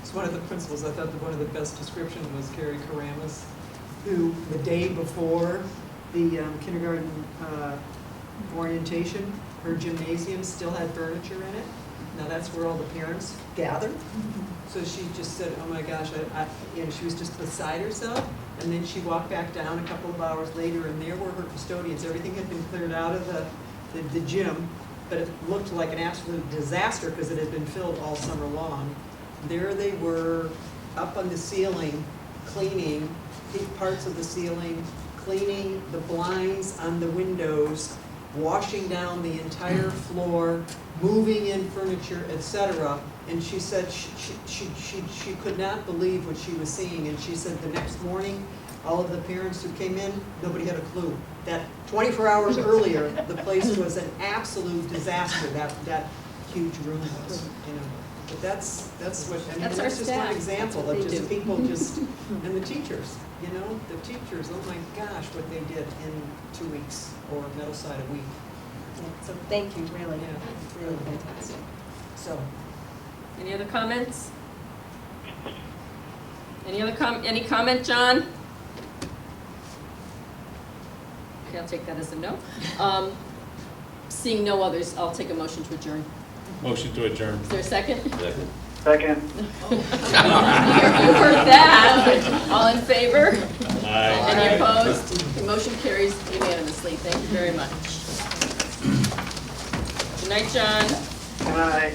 It's one of the principals. I thought that one of the best descriptions was Carrie Karamas, who the day before the kindergarten orientation, her gymnasium still had furniture in it. Now that's where all the parents gathered. So she just said, oh my gosh, she was just beside herself. And then she walked back down a couple of hours later, and there were her custodians. Everything had been cleared out of the gym, but it looked like an absolute disaster because it had been filled all summer long. There they were, up on the ceiling, cleaning parts of the ceiling, cleaning the blinds on the windows, washing down the entire floor, moving in furniture, etc. And she said she could not believe what she was seeing. And she said the next morning, all of the parents who came in, nobody had a clue. That 24 hours earlier, the place was an absolute disaster, that huge room was, you know. But that's what, I mean, That's that's our just staff. one example That's of what they just do. people just, and the teachers, you know, the teachers, oh my gosh, what they did in 2 weeks or middle side a week. Yeah, so thank you, really. Yeah, really fantastic. So, Any other comments? Any comment, John? Okay, I'll take that as a no. Seeing no others, I'll take a motion to adjourn. Motion to adjourn. Is there a second? Second. You heard that. All in favor? Aye. Any opposed? The motion carries unanimously. Thank you very much. Good night, John. Good night.